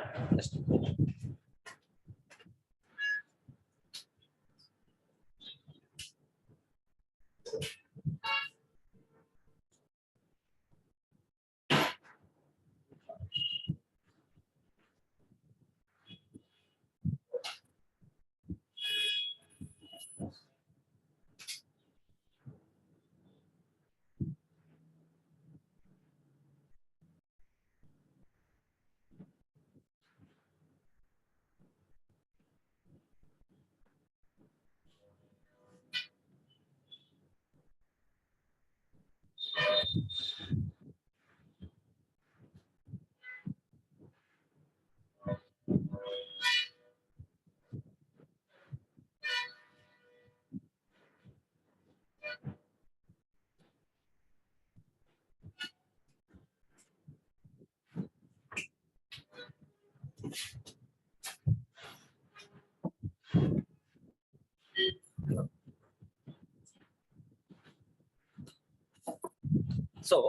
So,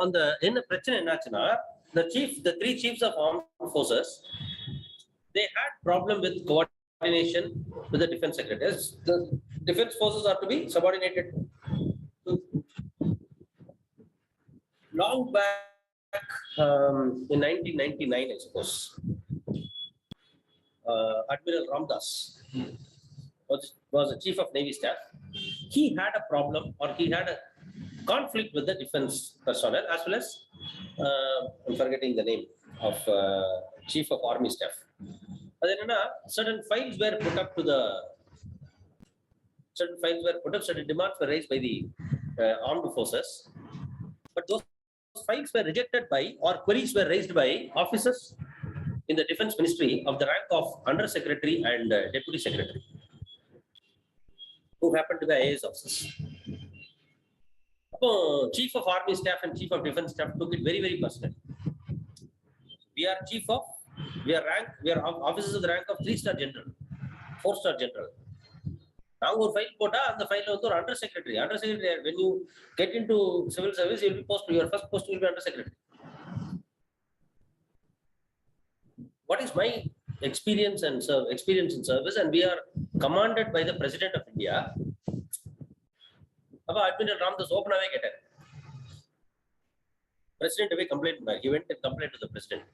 on the the three chiefs of armed forces, they had problem with coordination with the defense secretaries. The defense forces are to be subordinated long back in 1999, I suppose. Admiral Ramdas was the chief of Navy staff. He had a problem, or he had a conflict with the defense personnel, as well as I'm forgetting the name. of Chief of Army Staff. Certain files were put up to the certain demands were raised by the armed forces, but those files were rejected by or queries were raised by officers in the Defense Ministry of the rank of Under Secretary and Deputy Secretary, who happened to be IAS officers. Chief of Army Staff and Chief of Defense Staff took it very, very personal. We are officers of the rank of 3-star general, 4-star general. Now ஒரு file போட்டா அந்த ஃபைல்ல வந்து ஒரு under secretary when you get into civil service you will be posted, your first post will be under secretary. What is my experience in service, and we are commanded by the President of India. அப்ப Admiral Ramdas ஓபனாவே கேட்டார். President வே complaint பண்ணார். He went and complained to the president.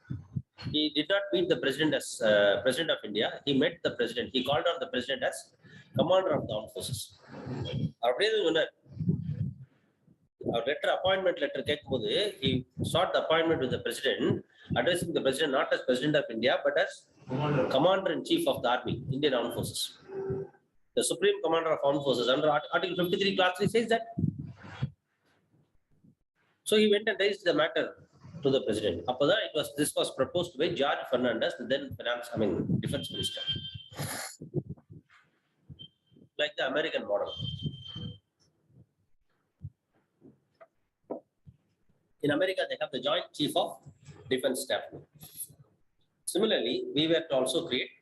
He did not meet the president as President of India. He met the president. He called on the president as Commander of the Armed Forces. அப்படியே சொன்னார். Our appointment letter கேட்கும்போது he sought the appointment with the president, addressing the president not as President of India but as Commander in Chief of the Army, Indian Armed Forces. The Supreme Commander of Armed Forces under Article 53 Clause 3 says that. So he went and raised the matter to the president. This was proposed by George Fernandez, the then Defense Minister. Like the American model. In America, they have the Joint Chief of Defense Staff. Similarly, we were to also create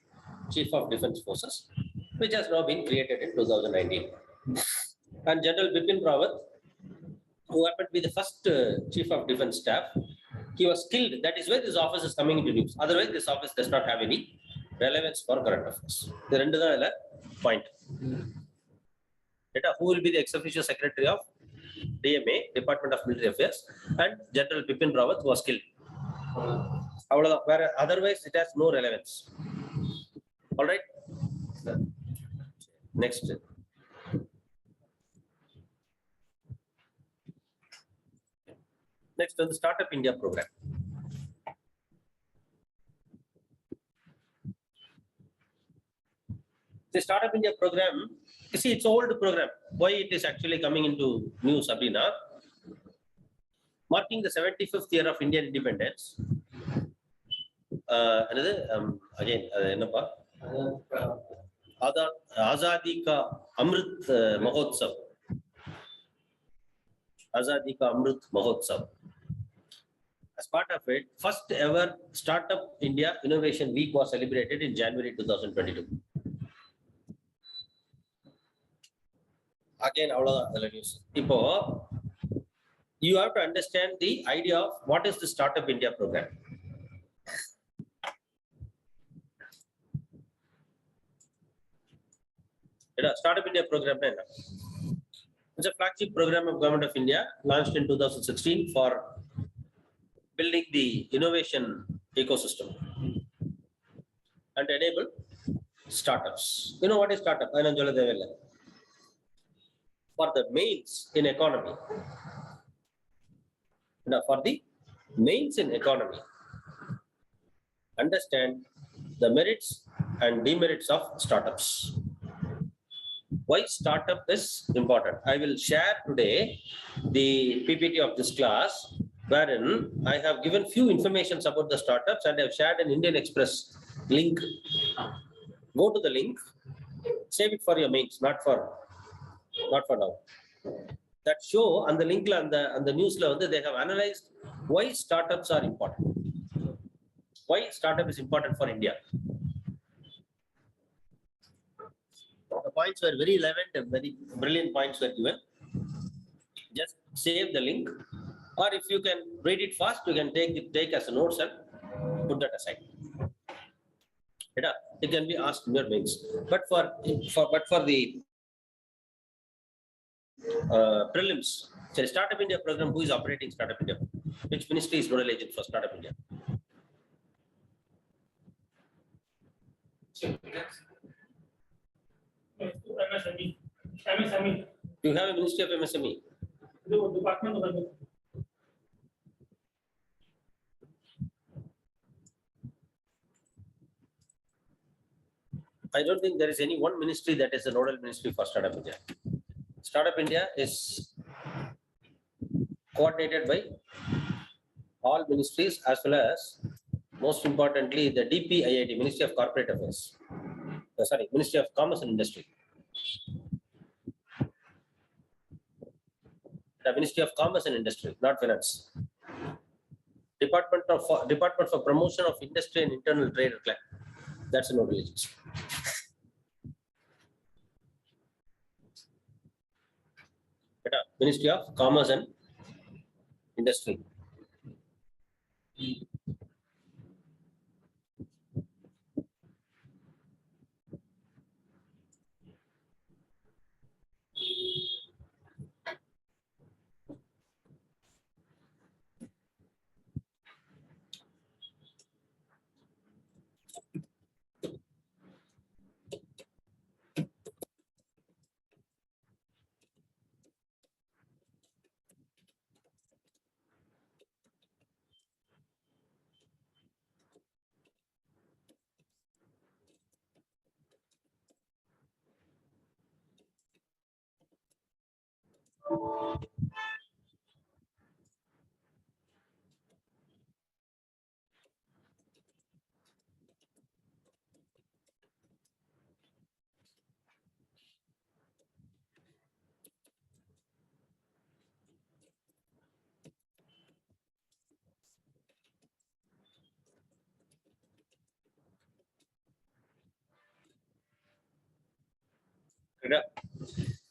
Chief of Defense Forces, which has now been created in 2019. And General Bipin Rawat, who happened to be the first Chief of Defense Staff, he was killed. That is why this office is coming into news. Otherwise, this office does not have any relevance for current affairs. The rendu da point. Who will be the ex-officio secretary of DMA, Department of Military Affairs, and General Bipin Rawat, who was killed. Otherwise, it has no relevance. All right. Next. Next on the Startup India program. The Startup India program, you see, it's an old program. Why it is actually coming into news, Abhina? Marking the 75th year of Indian independence. Azadi Ka Amrit Mahotsav. Azadi Ka Amrit Mahotsav. As part of it, first ever Startup India Innovation Week was celebrated in January 2022. Again, you have to understand the idea of what is the Startup India program. Startup India program. It's a flagship program of Government of India launched in 2016 for building the innovation ecosystem and enable startups. You know what is startup? For the mains in economy. Now, for the mains in economy, understand the merits and demerits of startups. Why startup is important? I will share today the PPT of this class, wherein I have given few informations about the startups and I have shared an Indian Express link. Go to the link, save it for your mains, not for now. That show on the link and the news they have analyzed why startups are important. Why startup is important for India. The points were very relevant and very brilliant points were given. Just save the link, or if you can read it fast, you can take as a notes and put that aside. It can be asked in your mains. But for the prelims, so Startup India program, who is operating Startup India? Which ministry is nodal agent for Startup India? MSME. You have a Ministry of MSME. Department of I don't think there is any one ministry that is a nodal ministry for Startup India. Startup India is coordinated by all ministries as well as, most importantly, the DPIIT, Ministry of Corporate Affairs. Sorry, Ministry of Commerce and Industry. The Ministry of Commerce and Industry, not Finance. Department for Promotion of Industry and Internal Trade. That's a nodal agency. Ministry of Commerce and Industry.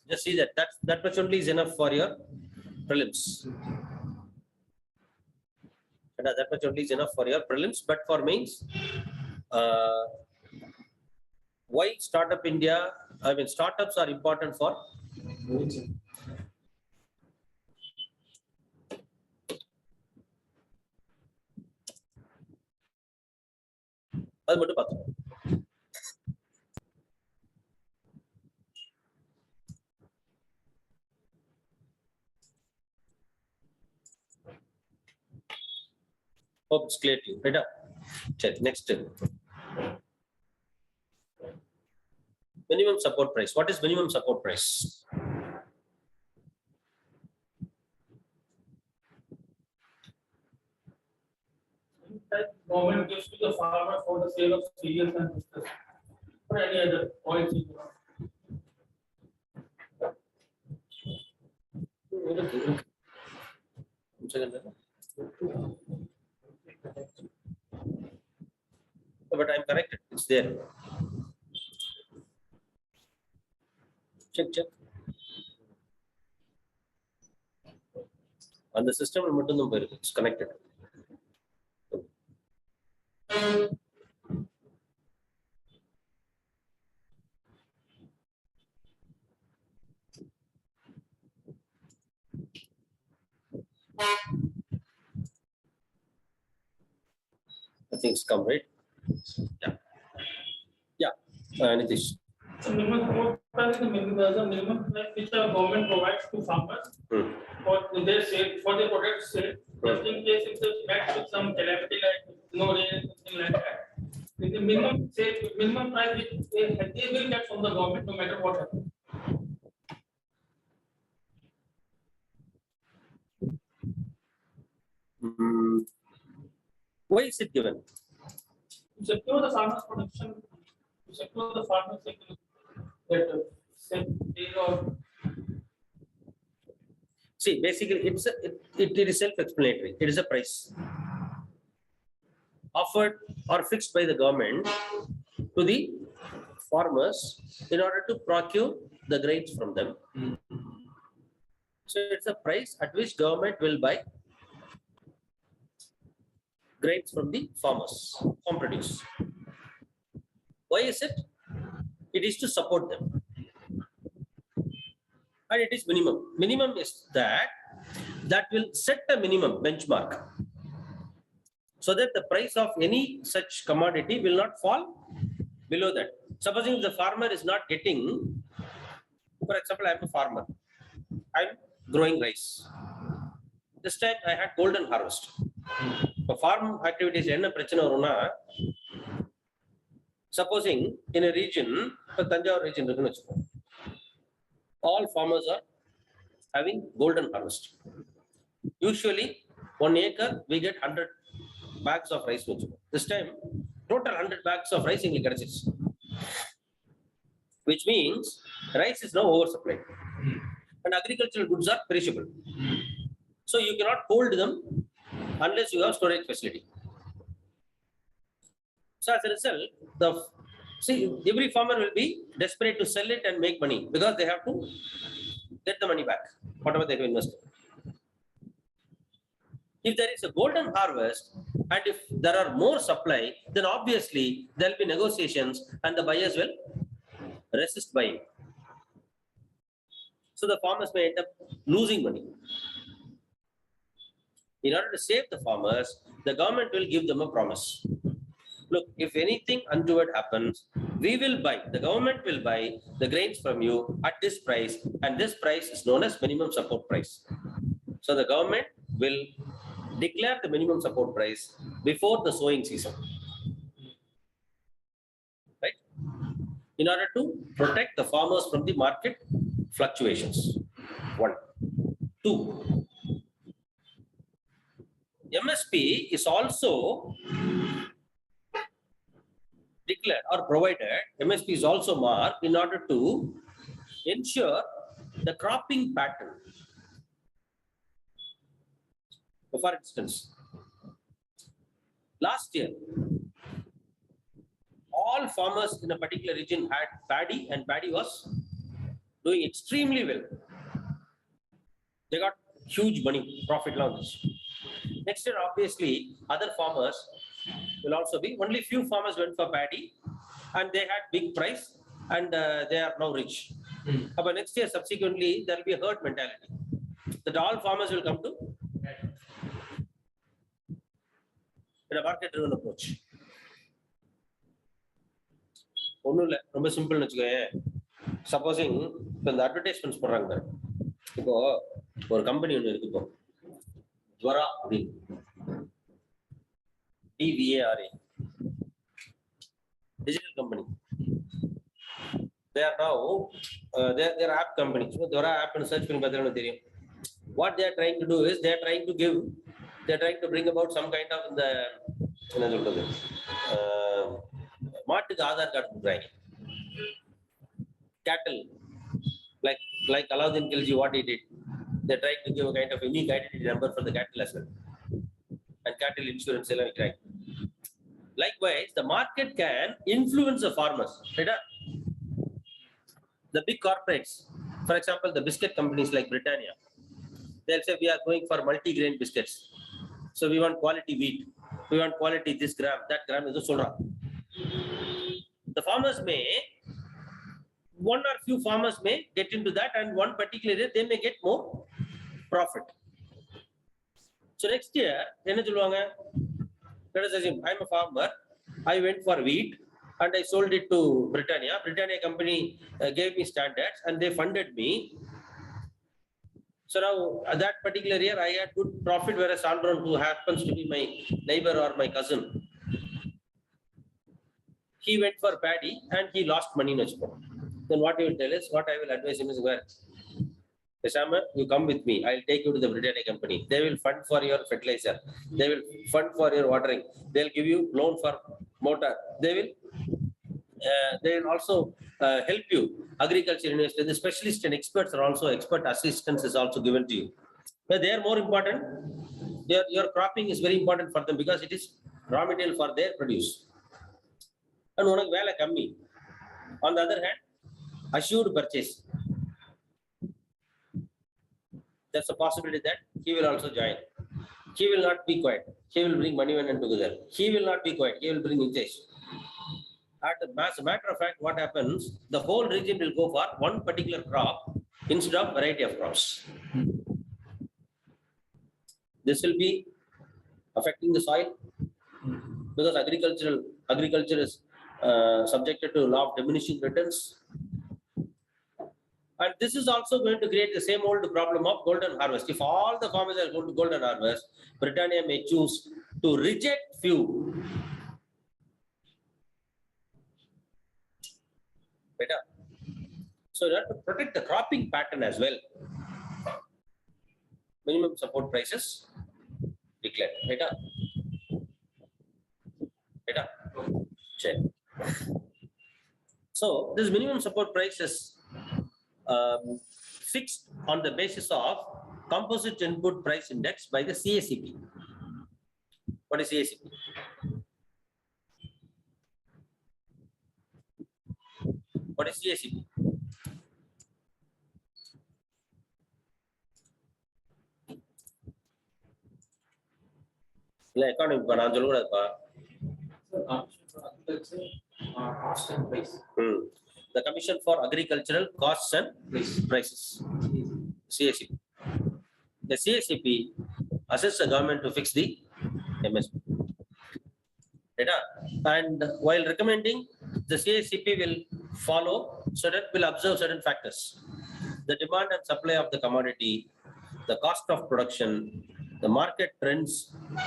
Just see that much only is enough for your prelims. That much only is enough for your prelims, but for mains, why Startup India? I mean, startups are important for அது மட்டும் பார்த்துக்கோங்க. Hope it's clear to you. Right up. Check. Next. Minimum support price. What is minimum support price? That government gives to the farmer for the sale of cereals and biscuits or any other oil. But I'm corrected. It's there. Check. On the system, it's connected. I think it's come, right? Yeah. Nitish. So minimum support price is the minimum price which the government provides to farmers for their sale, for their product sale. Just in case if they met with some calamity like no rain, something like that. With the minimum price which they will get from the government no matter what happens. Why is it given? To secure the farmers' production, to secure the farmers' that See, basically, it is self-explanatory. It is a price offered or fixed by the government to the farmers in order to procure the grains from them. So it's a price at which government will buy grains from the farmers, farm produce. Why is it? It is to support them. And it is minimum. Minimum is that will set a minimum benchmark so that the price of any such commodity will not fall below that. Supposing the farmer is not getting, for example, I am a farmer. I am growing rice. This time I had golden harvest. For farm activities, என்ன பிரச்சனை வரும்னா Supposing in a region, Tanjore region, all farmers are having golden harvest. Usually 1 acre we get 100 bags of rice. This time total 100 bags of rice inga kadichiruchu, which means rice is now oversupplied and agricultural goods are perishable. So you cannot hold them unless you have storage facility. So as a result, every farmer will be desperate to sell it and make money because they have to get the money back, whatever they have invested. If there is a golden harvest and if there are more supply, then obviously there will be negotiations and the buyers will resist buying. So the farmers may end up losing money. In order to save the farmers, the government will give them a promise. Look, if anything untoward happens, we will buy, the government will buy the grains from you at this price, and this price is known as minimum support price. So the government will declare the minimum support price before the sowing season, right? In order to protect the farmers from the market fluctuations. 1. 2. MSP is also declared or provided, MSP is also marked in order to ensure the cropping pattern. For instance, last year, all farmers in a particular region had paddy and paddy was doing extremely well. They got huge money, profit loss. Next year, obviously, other farmers will also be, only few farmers went for paddy and they had big price and they are now rich. But next year, subsequently, there will be a herd mentality that all farmers will come to in a market-driven approach. ஒன்றும் இல்லை, ரொம்ப சிம்பிள்னு வச்சுக்கோங்க. Supposing இப்போ இந்த advertisements போடுறாங்க, இப்போ ஒரு company ஒன்று இருக்கு, இப்போ துவரா அப்படின்னு, DVARA, digital company. They are now they are app company. So Dora app and search பண்ணி பார்த்தா தெரியும். What they are trying to do is they are trying to bring about some kind of the என்ன சொல்றது, மாட்டுக்கு Aadhaar card கொடுக்குறாங்க. Cattle, like Alauddin Khilji, what he did, they tried to give a kind of unique identity number for the cattle as well, and cattle insurance எல்லாம் விற்கிறாங்க. Likewise, the market can influence the farmers. Right? The big corporates, for example, the biscuit companies like Britannia, they'll say we are going for multi-grain biscuits. So we want quality wheat, we want quality this gram, that gram is solra. The farmers may, one or few farmers may get into that, and one particular area they may get more profit. So next year, என்ன சொல்லுவாங்க? Let us assume I'm a farmer, I went for wheat and I sold it to Britannia. Britannia company gave me standards and they funded me. So now that particular year I had good profit, whereas Andron, who happens to be my neighbor or my cousin, he went for paddy and he lost money in export. Then what he will tell is, what I will advise him is, where, Shaman, you come with me. I'll take you to the Britannia company. They will fund for your fertilizer. They will fund for your watering. They'll give you loan for motor. They will also help you. Agriculture university, the specialists and experts are also, expert assistance is also given to you. But they are more important. Your cropping is very important for them because it is raw material for their produce. And உனக்கு வேலை கம்மி. On the other hand, assured purchase. There's a possibility that he will also join. He will not be quiet. He will bring Manivannan together. He will not be quiet. He will bring Nitesh. As a matter of fact, what happens, the whole region will go for one particular crop instead of variety of crops. This will be affecting the soil because agriculture is subjected to law of diminishing returns. And this is also going to create the same old problem of golden harvest. If all the farmers are going to golden harvest, Britannia may choose to reject few So you have to protect the cropping pattern as well. Minimum support prices declared. Right? Right? Check. So this minimum support price is fixed on the basis of composite input price index by the CACP. What is CACP? What is CACP? இல்ல economy நான் சொல்லக்கூடாதுப்பா. The Commission for Agricultural Costs and Prices. CACP. The CACP assists the government to fix the MSP. Right? And while recommending, the CACP will follow, so that will observe certain factors: the demand and supply of the commodity, the cost of production, the market trends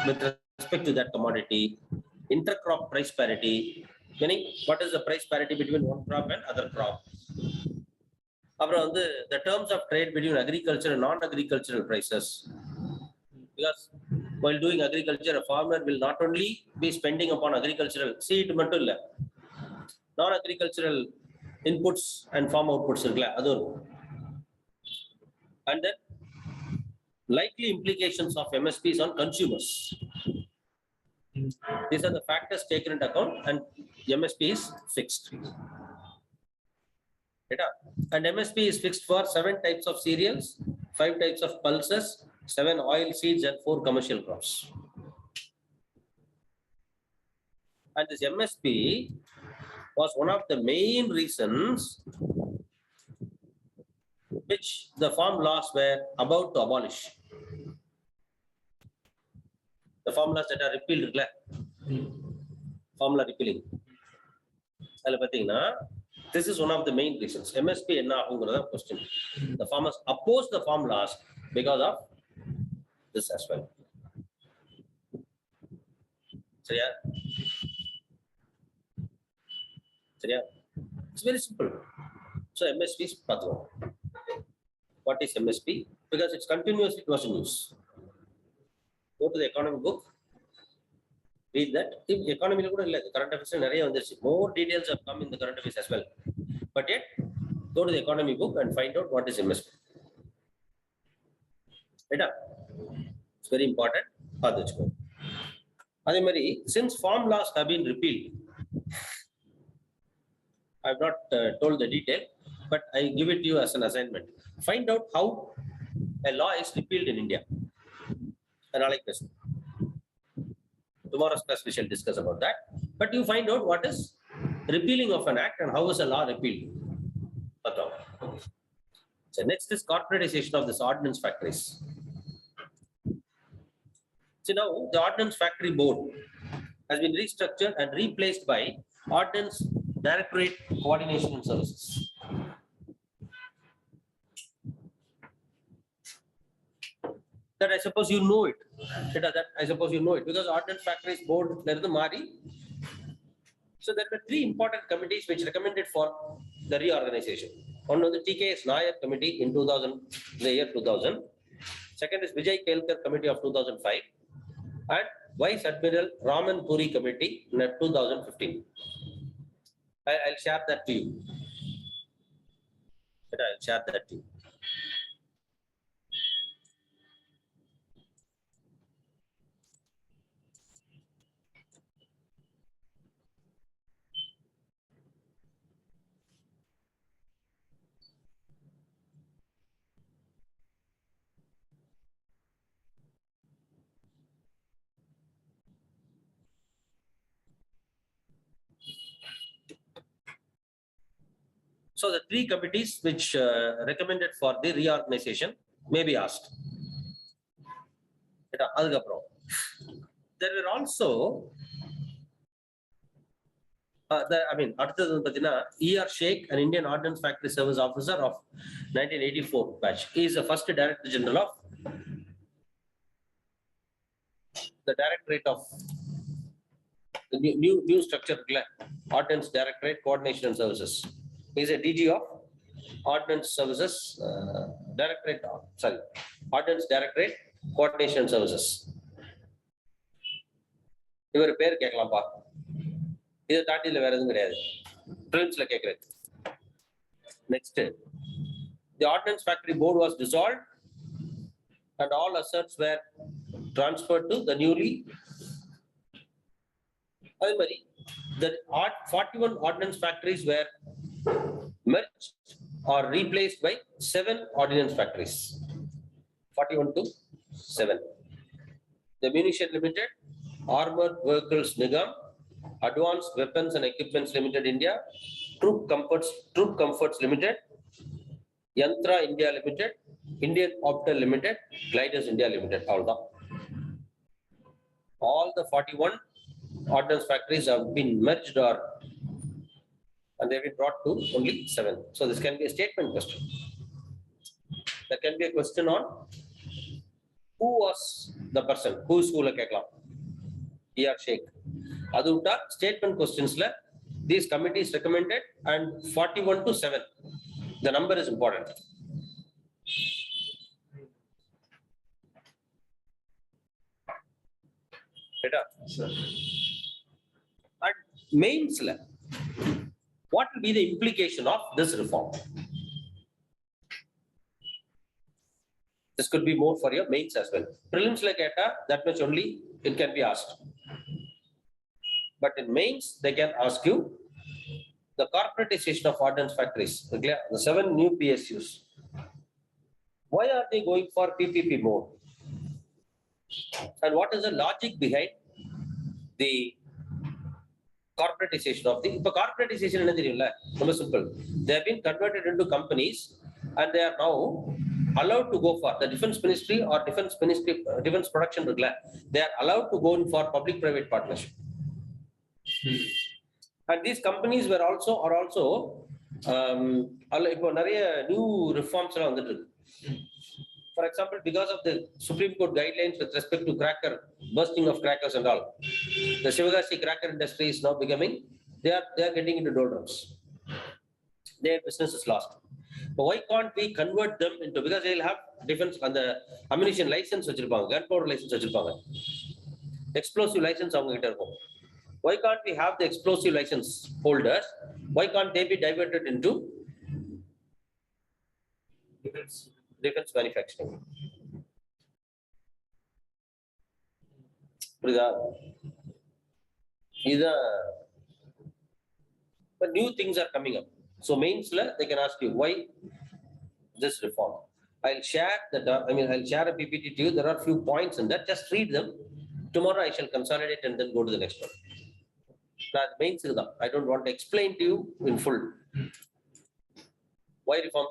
with respect to that commodity, intercrop price parity, meaning what is the price parity between one crop and other crop. The terms of trade between agriculture and non-agricultural prices. Because while doing agriculture, a farmer will not only be spending upon agricultural, seed mattum illa, non-agricultural inputs and farm outputs irukla adu. And then likely implications of MSPs on consumers. These are the factors taken into account, and MSP is fixed. And MSP is fixed for 7 types of cereals, 5 types of pulses, 7 oil seeds, and 4 commercial crops. And this MSP was one of the main reasons which the farm laws were about to abolish. The farm laws that are repealed, formula repealing. This is one of the main reasons. MSP enna agungradha question. The farmers opposed the farm laws because of this as well. Seriya? It's very simple. So MSP is patho. What is MSP? Because it's continuously it was in use. Go to the economy book. Read that. If economy current affairs, more details have come in the current affairs as well. But yet, go to the economy book and find out what is MSP. Right? It's very important. Since farm laws have been repealed, I have not told the detail, but I give it to you as an assignment. Find out how a law is repealed in India. And I like this. Tomorrow's class we shall discuss about that. But you find out what is repealing of an act and how is a law repealed. So next is corporatization of this ordnance factories. So now the Ordnance Factory Board has been restructured and replaced by Ordnance Directorate Coordination and Services. That I suppose you know it. That I suppose you know it because Ordnance Factories Board there is the Mari. So there were 3 important committees which recommended for the reorganization. One was the TKS Nair Committee in 2000, the year 2000. Second is Vijay Kelkar Committee of 2005, and Vice Admiral Raman Puri Committee in 2015. I'll share that to you. I'll share that to you. So the 3 committees which recommended for the reorganization may be asked. There were also E.R. Sheikh, an Indian Ordnance Factory Service Officer of 1984 batch. He is the first Director General of the Directorate of the new structure, Ordnance Directorate Coordination and Services. He is a DG of Ordnance Services Directorate, sorry, Ordnance Directorate Coordination Services. இவர் பேர் கேட்கலாம்ப்பா. இதை தாண்டி இதுல வேற எதுவும் கிடையாது. பிரிலிம்ஸ்ல கேட்கறது. Next, the Ordnance Factory Board was dissolved and all assets were transferred to the newly. அதே மாதிரி the 41 ordnance factories were merged or replaced by 7 ordnance factories. 41 to 7. The Munition Limited, Armored Vehicles Nigam, Advanced Weapons and Equipments Limited India, Troop Comforts Limited, Yantra India Limited, Indian Optel Limited, Gliders India Limited. All the 41 ordnance factories have been merged and they've been brought to only 7. So this can be a statement question. There can be a question on who was the person, who is who la keklam. E.R. Sheikh. Adutta statement questions la these committees recommended and 41 to 7. The number is important. Right? Sure. And mains la, what will be the implication of this reform? This could be more for your mains as well. Prelims like that much only it can be asked. But in mains, they can ask you the corporatization of ordnance factories, the 7 new PSUs. Why are they going for PPP mode? And what is the logic behind the corporatization of the corporatization? Very simple. They have been converted into companies and they are now allowed to go for the defense ministry or defense production. They are allowed to go in for public-private partnership. And these companies are also new reforms. For example, because of the Supreme Court guidelines with respect to bursting of crackers and all, the Shivagasi cracker industry is now becoming, they are getting into doldrums. Their business is lost. But why can't we convert them into, because they will have defense and the ammunition license, gunpowder license, explosive license. Why can't we have the explosive license holders? Why can't they be diverted into defense manufacturing? But new things are coming up. So mains they can ask you why this reform. I'll share a PPT to you. There are few points in that. Just read them. Tomorrow I shall consolidate and then go to the next one. Mains I don't want to explain to you in full. Why reforms?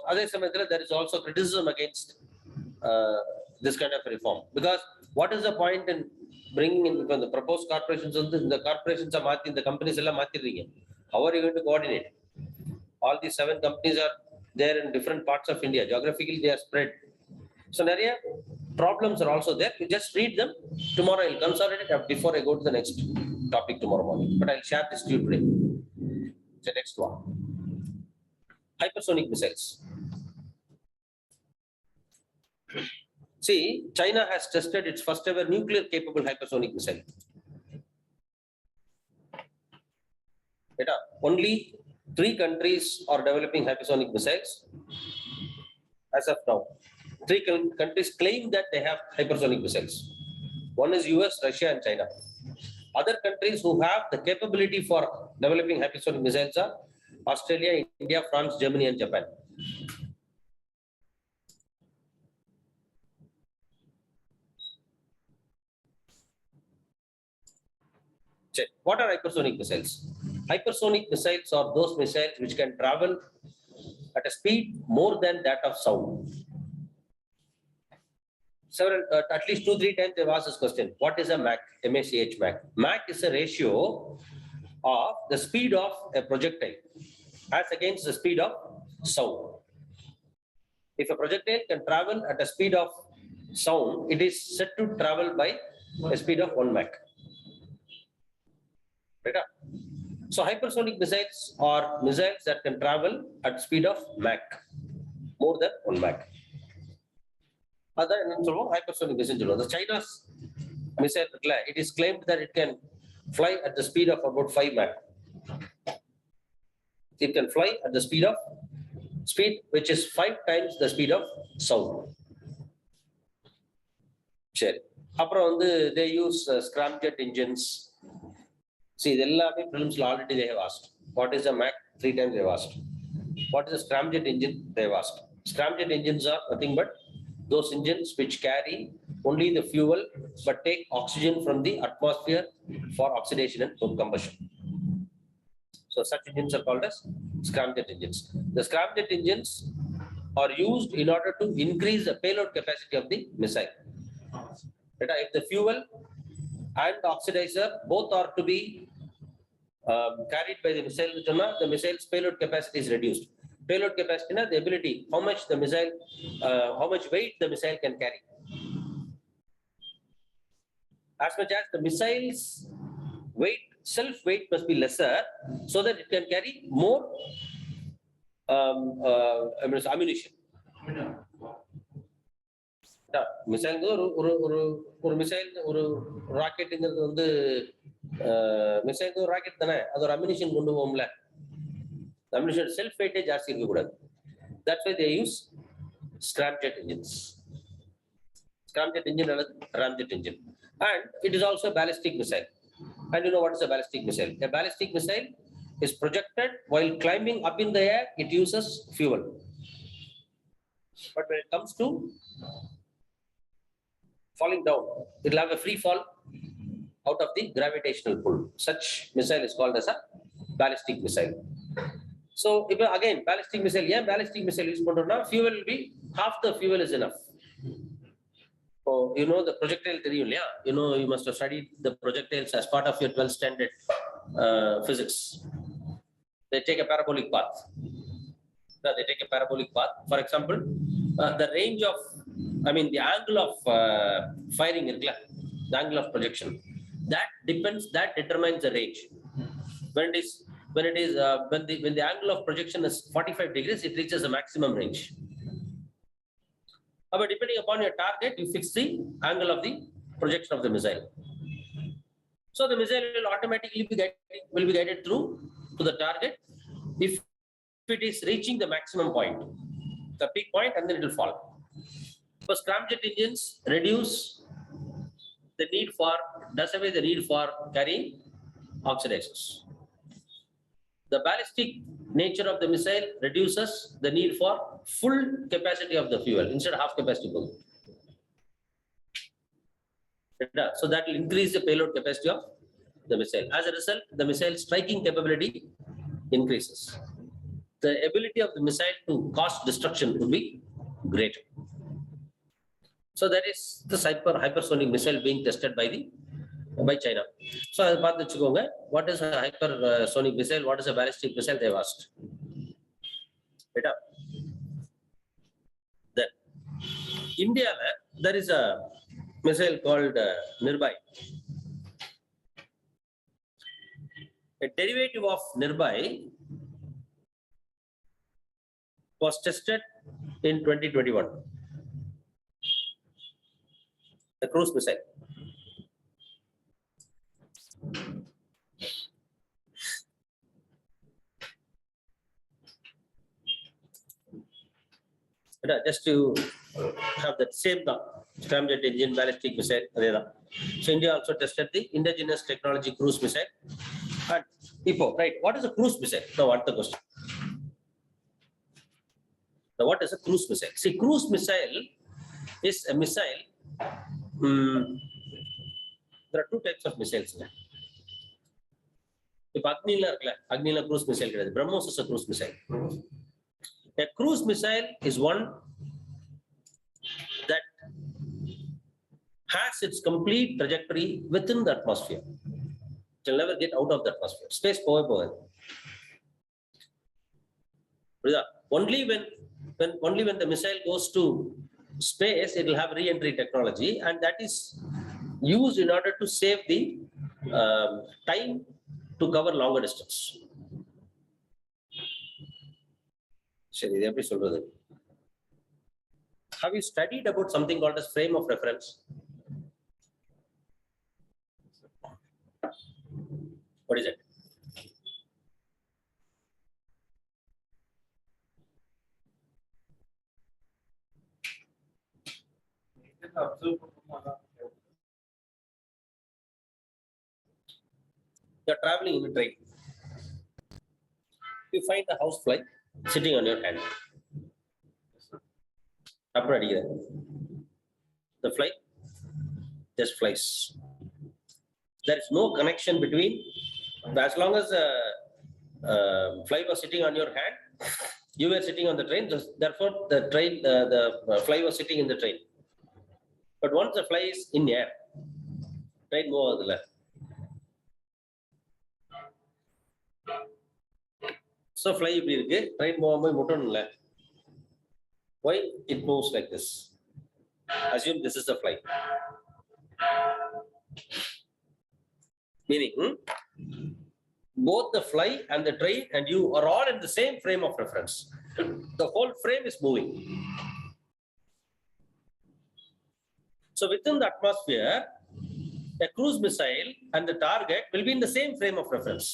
There is also criticism against this kind of reform. Because what is the point in bringing in the proposed corporations? The corporations are the companies. How are you going to coordinate? All these 7 companies are there in different parts of India. Geographically, they are spread. So, problems are also there. You just read them. Tomorrow, I'll consolidate before I go to the next topic tomorrow morning. But I'll share this to you today. The next one. Hypersonic missiles. See, China has tested its first ever nuclear capable hypersonic missile. Only 3 countries are developing hypersonic missiles as of now. 3 countries claim that they have hypersonic missiles. One is US, Russia, and China. Other countries who have the capability for developing hypersonic missiles are Australia, India, France, Germany, and Japan. Check. What are hypersonic missiles? Hypersonic missiles are those missiles which can travel at a speed more than that of sound. At least 2-3 times they've asked this question. What is a Mach? M-A-C-H, Mach. Mach is a ratio of the speed of a projectile as against the speed of sound. If a projectile can travel at a speed of sound, it is said to travel by a speed of 1 Mach. Right? So hypersonic missiles are missiles that can travel at speed of Mach. more than 1 Mach. அதான் என்னன்னு சொல்லுவோம், hypersonic missile சொல்லுவோம். The China's missile, it is claimed that it can fly at the speed of about 5 Mach. It can fly at the speed which is 5 times the speed of sound. சரி, அப்புறம் வந்து they use scramjet engines. See, இது எல்லாமே prelims already they have asked. What is the Mach? 3 times they have asked. What is a scramjet engine? They have asked. Scramjet engines are nothing but those engines which carry only the fuel but take oxygen from the atmosphere for oxidation and combustion. So such engines are called as scramjet engines. The scramjet engines are used in order to increase the payload capacity of the missile. If the fuel and oxidizer both are to be carried by the missile, the missile's payload capacity is reduced. Payload capacity, the ability, how much weight the missile can carry. As much as the missile's weight, self-weight must be lesser, so that it can carry more ammunition. Missile ஒரு missile ஒரு ராக்கெட்டுங்கிறது வந்து missile ஒரு rocket தானே, அது ஒரு ammunition கொண்டு போகும்ல, ammunition self weightage ஜாஸ்தி இருக்க கூடாது. That's why they use scramjet engines. Scramjet engine அல்லது ramjet engine. And it is also a ballistic missile. And you know what is a ballistic missile? A ballistic missile is projected while climbing up in the air. It uses fuel. But when it comes to falling down, it will have a free fall out of the gravitational pull. Such missile is called as a ballistic missile. So again, ballistic missile, ballistic missile use பண்றோம்னா fuel will be half the fuel is enough. So you know the projectile தெரியும் இல்லையா? You must have studied the projectiles as part of your 12th standard physics. They take a parabolic path. For example, the range of, the angle of firing, the angle of projection, that determines the range. When the angle of projection is 45 degrees, it reaches the maximum range. But depending upon your target, you fix the angle of the projection of the missile. So the missile will automatically be guided through to the target if it is reaching the maximum point, the peak point, and then it will fall. So scramjet engines does away the need for carrying oxidizers. The ballistic nature of the missile reduces the need for full capacity of the fuel instead of half capacity. So that will increase the payload capacity of the missile. As a result, the missile striking capability increases. The ability of the missile to cause destruction will be greater. So that is the hypersonic missile being tested by China. So what is a hypersonic missile? What is a ballistic missile? They have asked. Then India, there is a missile called Nirbhay. A derivative of Nirbhay was tested in 2021. The cruise missile. Just to have that same scramjet engine, ballistic missile. So India also tested the indigenous technology cruise missile. And right, what is a cruise missile? Now, what the question? Now, what is a cruise missile? See, cruise missile is a missile. There are two types of missiles. If Agnila cruise missile, BrahMos is a cruise missile. A cruise missile is one that has its complete trajectory within the atmosphere. It will never get out of the atmosphere. Space power. Only when the missile goes to space, it will have re-entry technology, and that is used in order to save the time to cover longer distance. சரி, இது எப்படி சொல்றது? Have you studied about something called as frame of reference? What is it? You're traveling in a train. You find a housefly sitting on your hand. The fly just flies. There is no connection between, as long as the fly was sitting on your hand, you were sitting on the train, therefore the train, the fly was sitting in the train. But once the fly is in air, train move ஆகுதுல. So fly இப்படி இருக்கு, train move ஆகும்போது முட்டணும்ல. Why it moves like this? Assume this is the fly. Meaning, both the fly and the train and you are all in the same frame of reference. The whole frame is moving. So within the atmosphere, a cruise missile and the target will be in the same frame of reference.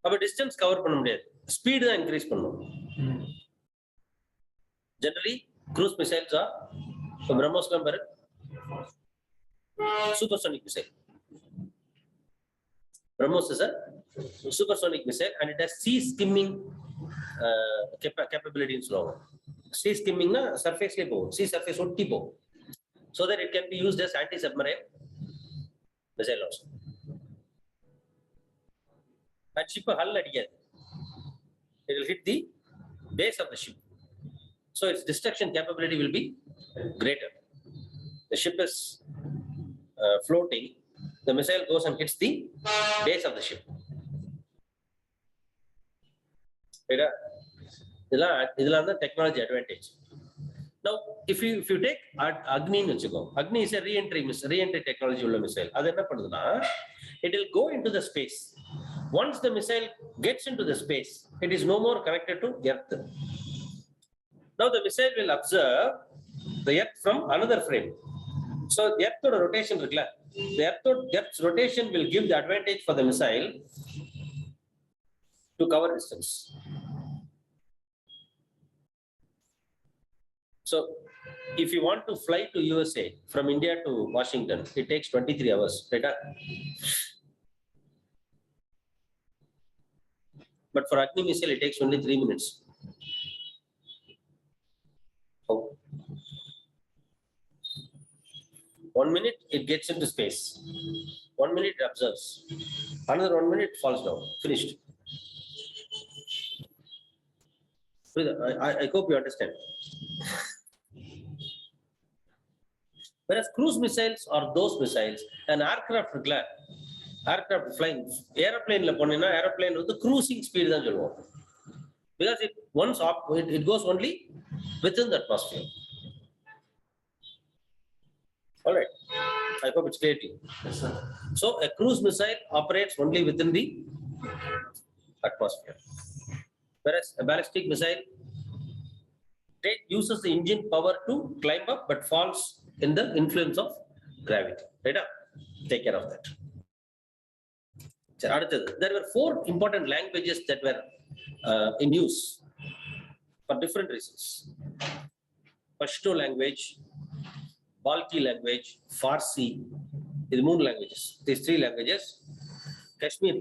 அப்ப distance cover பண்ண முடியாது, speed தான் increase பண்ணும். Generally, cruise missiles are BrahMos number supersonic missile. BrahMos is a supersonic missile and it has sea skimming capability in slow. Sea skimming na surface le po, sea surface otti po, so that it can be used as anti-submarine missile also. And ship hull adiyad, it will hit the base of the ship, so its destruction capability will be greater. The ship is floating, the missile goes and hits the base of the ship. இதெல்லாம் தான் technology advantage. Now, if you take Agni, Agni is a re-entry technology உள்ள missile. அது என்ன பண்ணுதுன்னா, it will go into the space. Once the missile gets into the space, it is no more connected to Earth. Now the missile will observe the Earth from another frame. So Earth rotation, the Earth's rotation will give the advantage for the missile to cover distance. So if you want to fly to USA from India to Washington, it takes 23 hours. Right? But for Agni missile, it takes only 3 minutes. How? 1 minute, it gets into space. 1 minute, it observes. Another 1 minute, it falls down. Finished. I hope you understand. Whereas cruise missiles are those missiles, an aircraft flying, airplane with the cruising speed, because it goes only within the atmosphere. All right, I hope it's clear to you. Yes, sir. So a cruise missile operates only within the atmosphere, whereas a ballistic missile uses the engine power to climb up but falls in the influence of gravity. Right? Take care of that. There were 4 important languages that were in use for different reasons. Pashto language, Balti language, Farsi. These 3 languages. These 3 languages. Kashmir.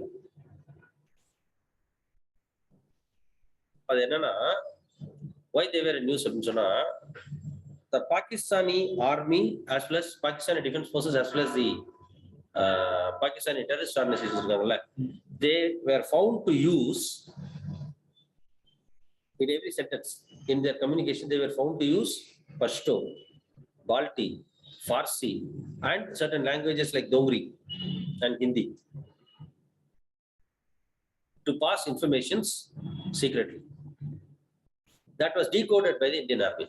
Why they were in use? The Pakistani army, as well as Pakistani defense forces, as well as the Pakistani terrorist organizations, they were found to use, in every sentence, in their communication, they were found to use Pashto, Balti, Farsi, and certain languages like Dongri and Hindi to pass informations secretly. That was decoded by the Indian Army.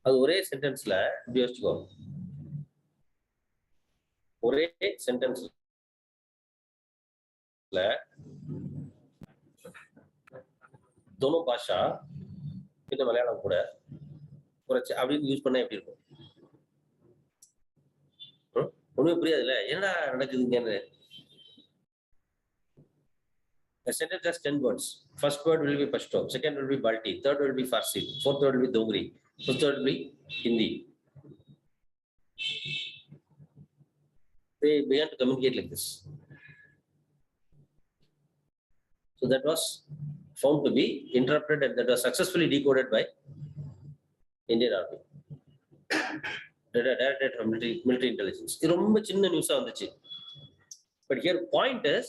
அது ஒரே சென்டென்ஸ்ல இப்படி யோசிச்சுக்கோ, ஒரே சென்டென்ஸ்ல दोनों भाषा பின்ன மலையாளம் கூட குறைச்சு அப்படின்னு யூஸ் பண்ணா எப்படி இருக்கும்? ஒண்ணுமே புரியாதுல்ல, என்னடா நடக்குதுங்கன்னு. The sentence has 10 words. First word will be Pashto, second will be Balti, third will be Farsi, fourth word will be Dogri, fifth word will be Hindi. They began to communicate like this. So that was found to be interrupted and that was successfully decoded by Indian Army. Directed from military intelligence. இது ரொம்ப சின்ன நியூஸா வந்துச்சு. But here point is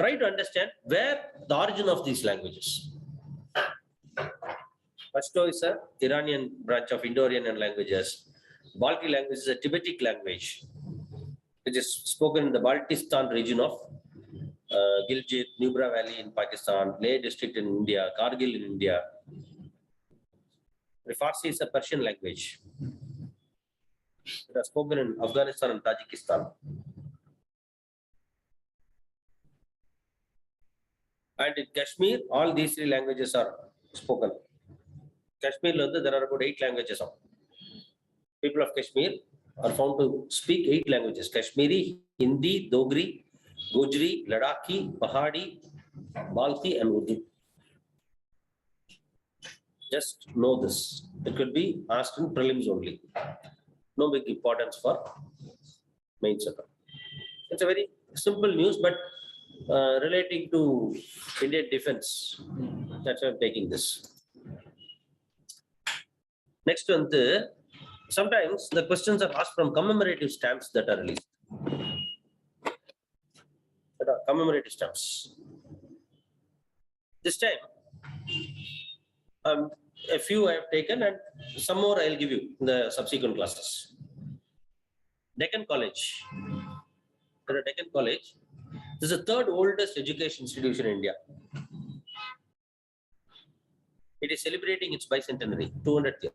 try to understand where the origin of these languages. Pashto is a Iranian branch of Indo-Aryan languages. Balti language is a Tibetic language, which is spoken in the Baltistan region of Gilgit, Nubra Valley in Pakistan, Leh district in India, Kargil in India. The Farsi is a Persian language. It is spoken in Afghanistan and Tajikistan. And in Kashmir, all these three languages are spoken. Kashmir, there are about 8 languages. People of Kashmir are found to speak 8 languages: Kashmiri, Hindi, Dogri, Gujri, Ladakhi, Pahadi, Balti, and Urdu. Just know this. It could be asked in prelims only. No big importance for main setup. It's a very simple news, but relating to Indian defense. That's why I'm taking this. Next one, sometimes the questions are asked from commemorative stamps that are released. Commemorative stamps. This time, a few I have taken and some more I'll give you in the subsequent classes. Deccan College. Deccan College. This is the third oldest education institution in India. It is celebrating its bicentenary, 200th year.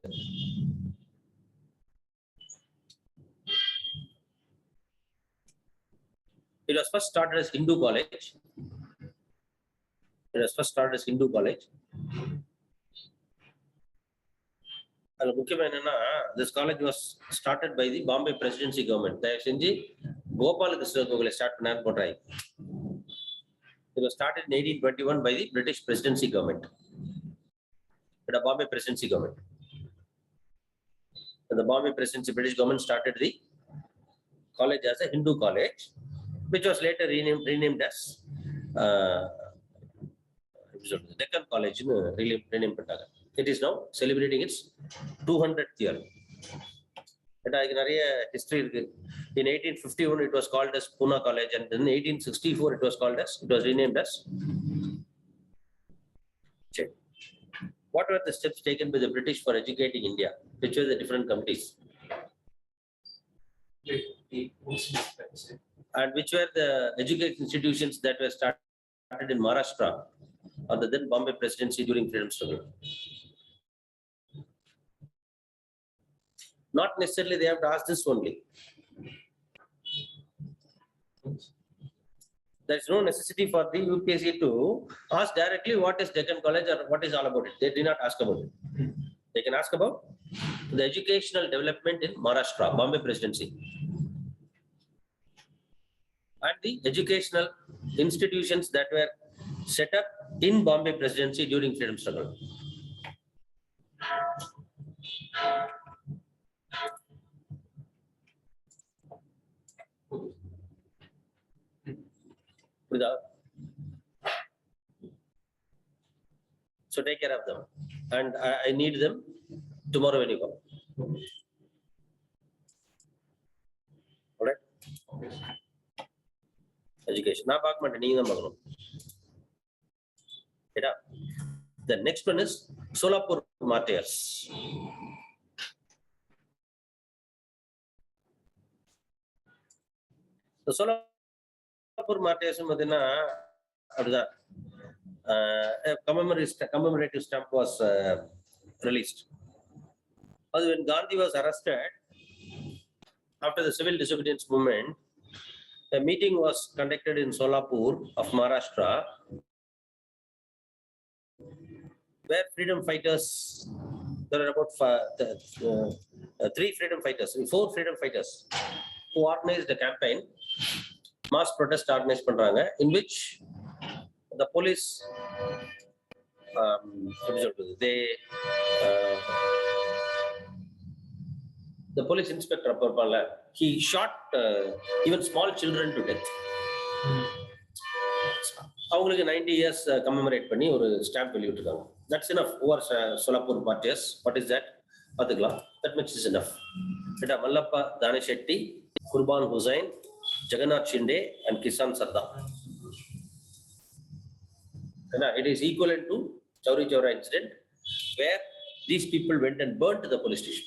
It was first started as Hindu college. This college was started by the Bombay Presidency government. Gopal start. It was started in 1821 by the British Presidency government. The Bombay Presidency government. And the Bombay Presidency British government started the college as a Hindu college, which was later renamed as Deccan College. Renamed. It is now celebrating its 200th year. History. In 1851, it was called as Pune College, and in 1864, it was renamed as. Check. What were the steps taken by the British for educating India? Which were the different committees? And which were the education institutions that were started in Maharashtra or the then Bombay Presidency during freedom struggle? Not necessarily they have to ask this only. There is no necessity for the UPSC to ask directly what is Deccan College or what is all about it. They did not ask about it. They can ask about the educational development in Maharashtra, Bombay Presidency, and the educational institutions that were set up in Bombay Presidency during freedom struggle. So take care of them, and I need them tomorrow when you come. All right? Education. The next one is Solapur martyrs. The Solapur martyrs a commemorative stamp was released. When Gandhi was arrested after the civil disobedience movement, a meeting was conducted in Solapur of Maharashtra where freedom fighters, there are about 3 freedom fighters, 4 freedom fighters who organized a campaign, mass protest organized பண்றாங்க, in which the police, எப்படி சொல்றது, uh, the police inspector அப்ப இருப்பான்ல, he shot even small children to death. அவங்களுக்கு 90 years கமெமரேட் பண்ணி ஒரு stamp வெளியிட்டிருக்காங்க. That's enough. Over Solapur martyrs. What is that? பார்த்துக்கலாம். That much is enough. Eta Mallappa Daneshetti, Kurban Hussain, Jagannath Shinde and Kisan Sardar. It is equivalent to Chauri Chaura incident, where these people went and burnt the police station.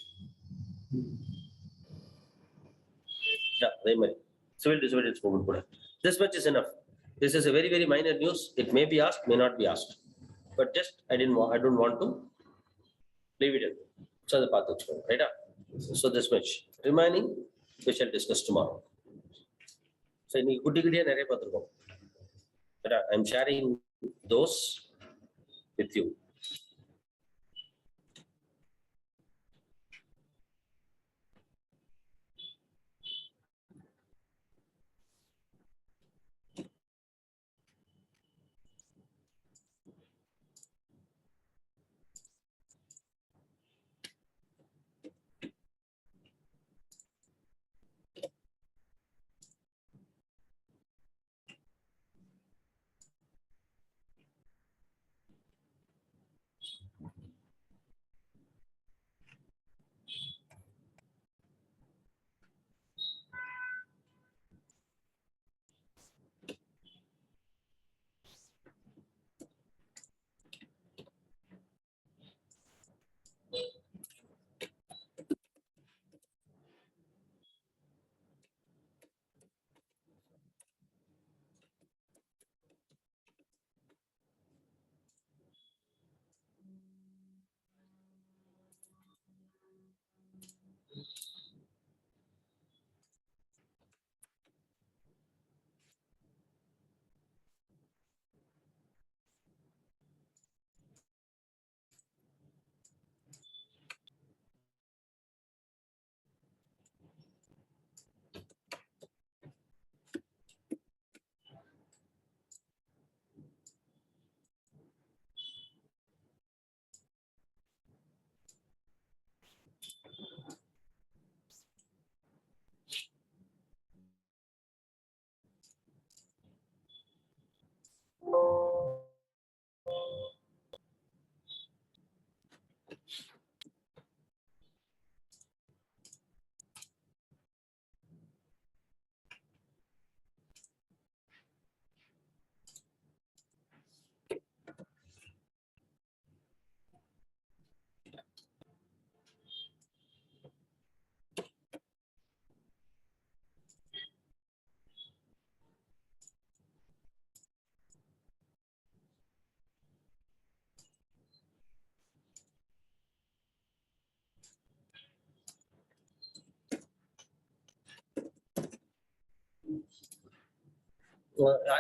Civil disobedience movement. This much is enough. This is a very, very minor news. It may be asked, may not be asked. But just I don't want to leave it in. So the path right? So this much. Remaining, we shall discuss tomorrow. So in I'm sharing those with you.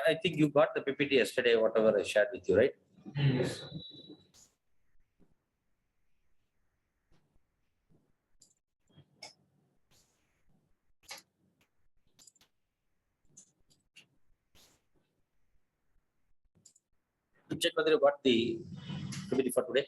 I think you got the PPT yesterday, whatever I shared with you, right? Yes. Check whether you got the PPT for today.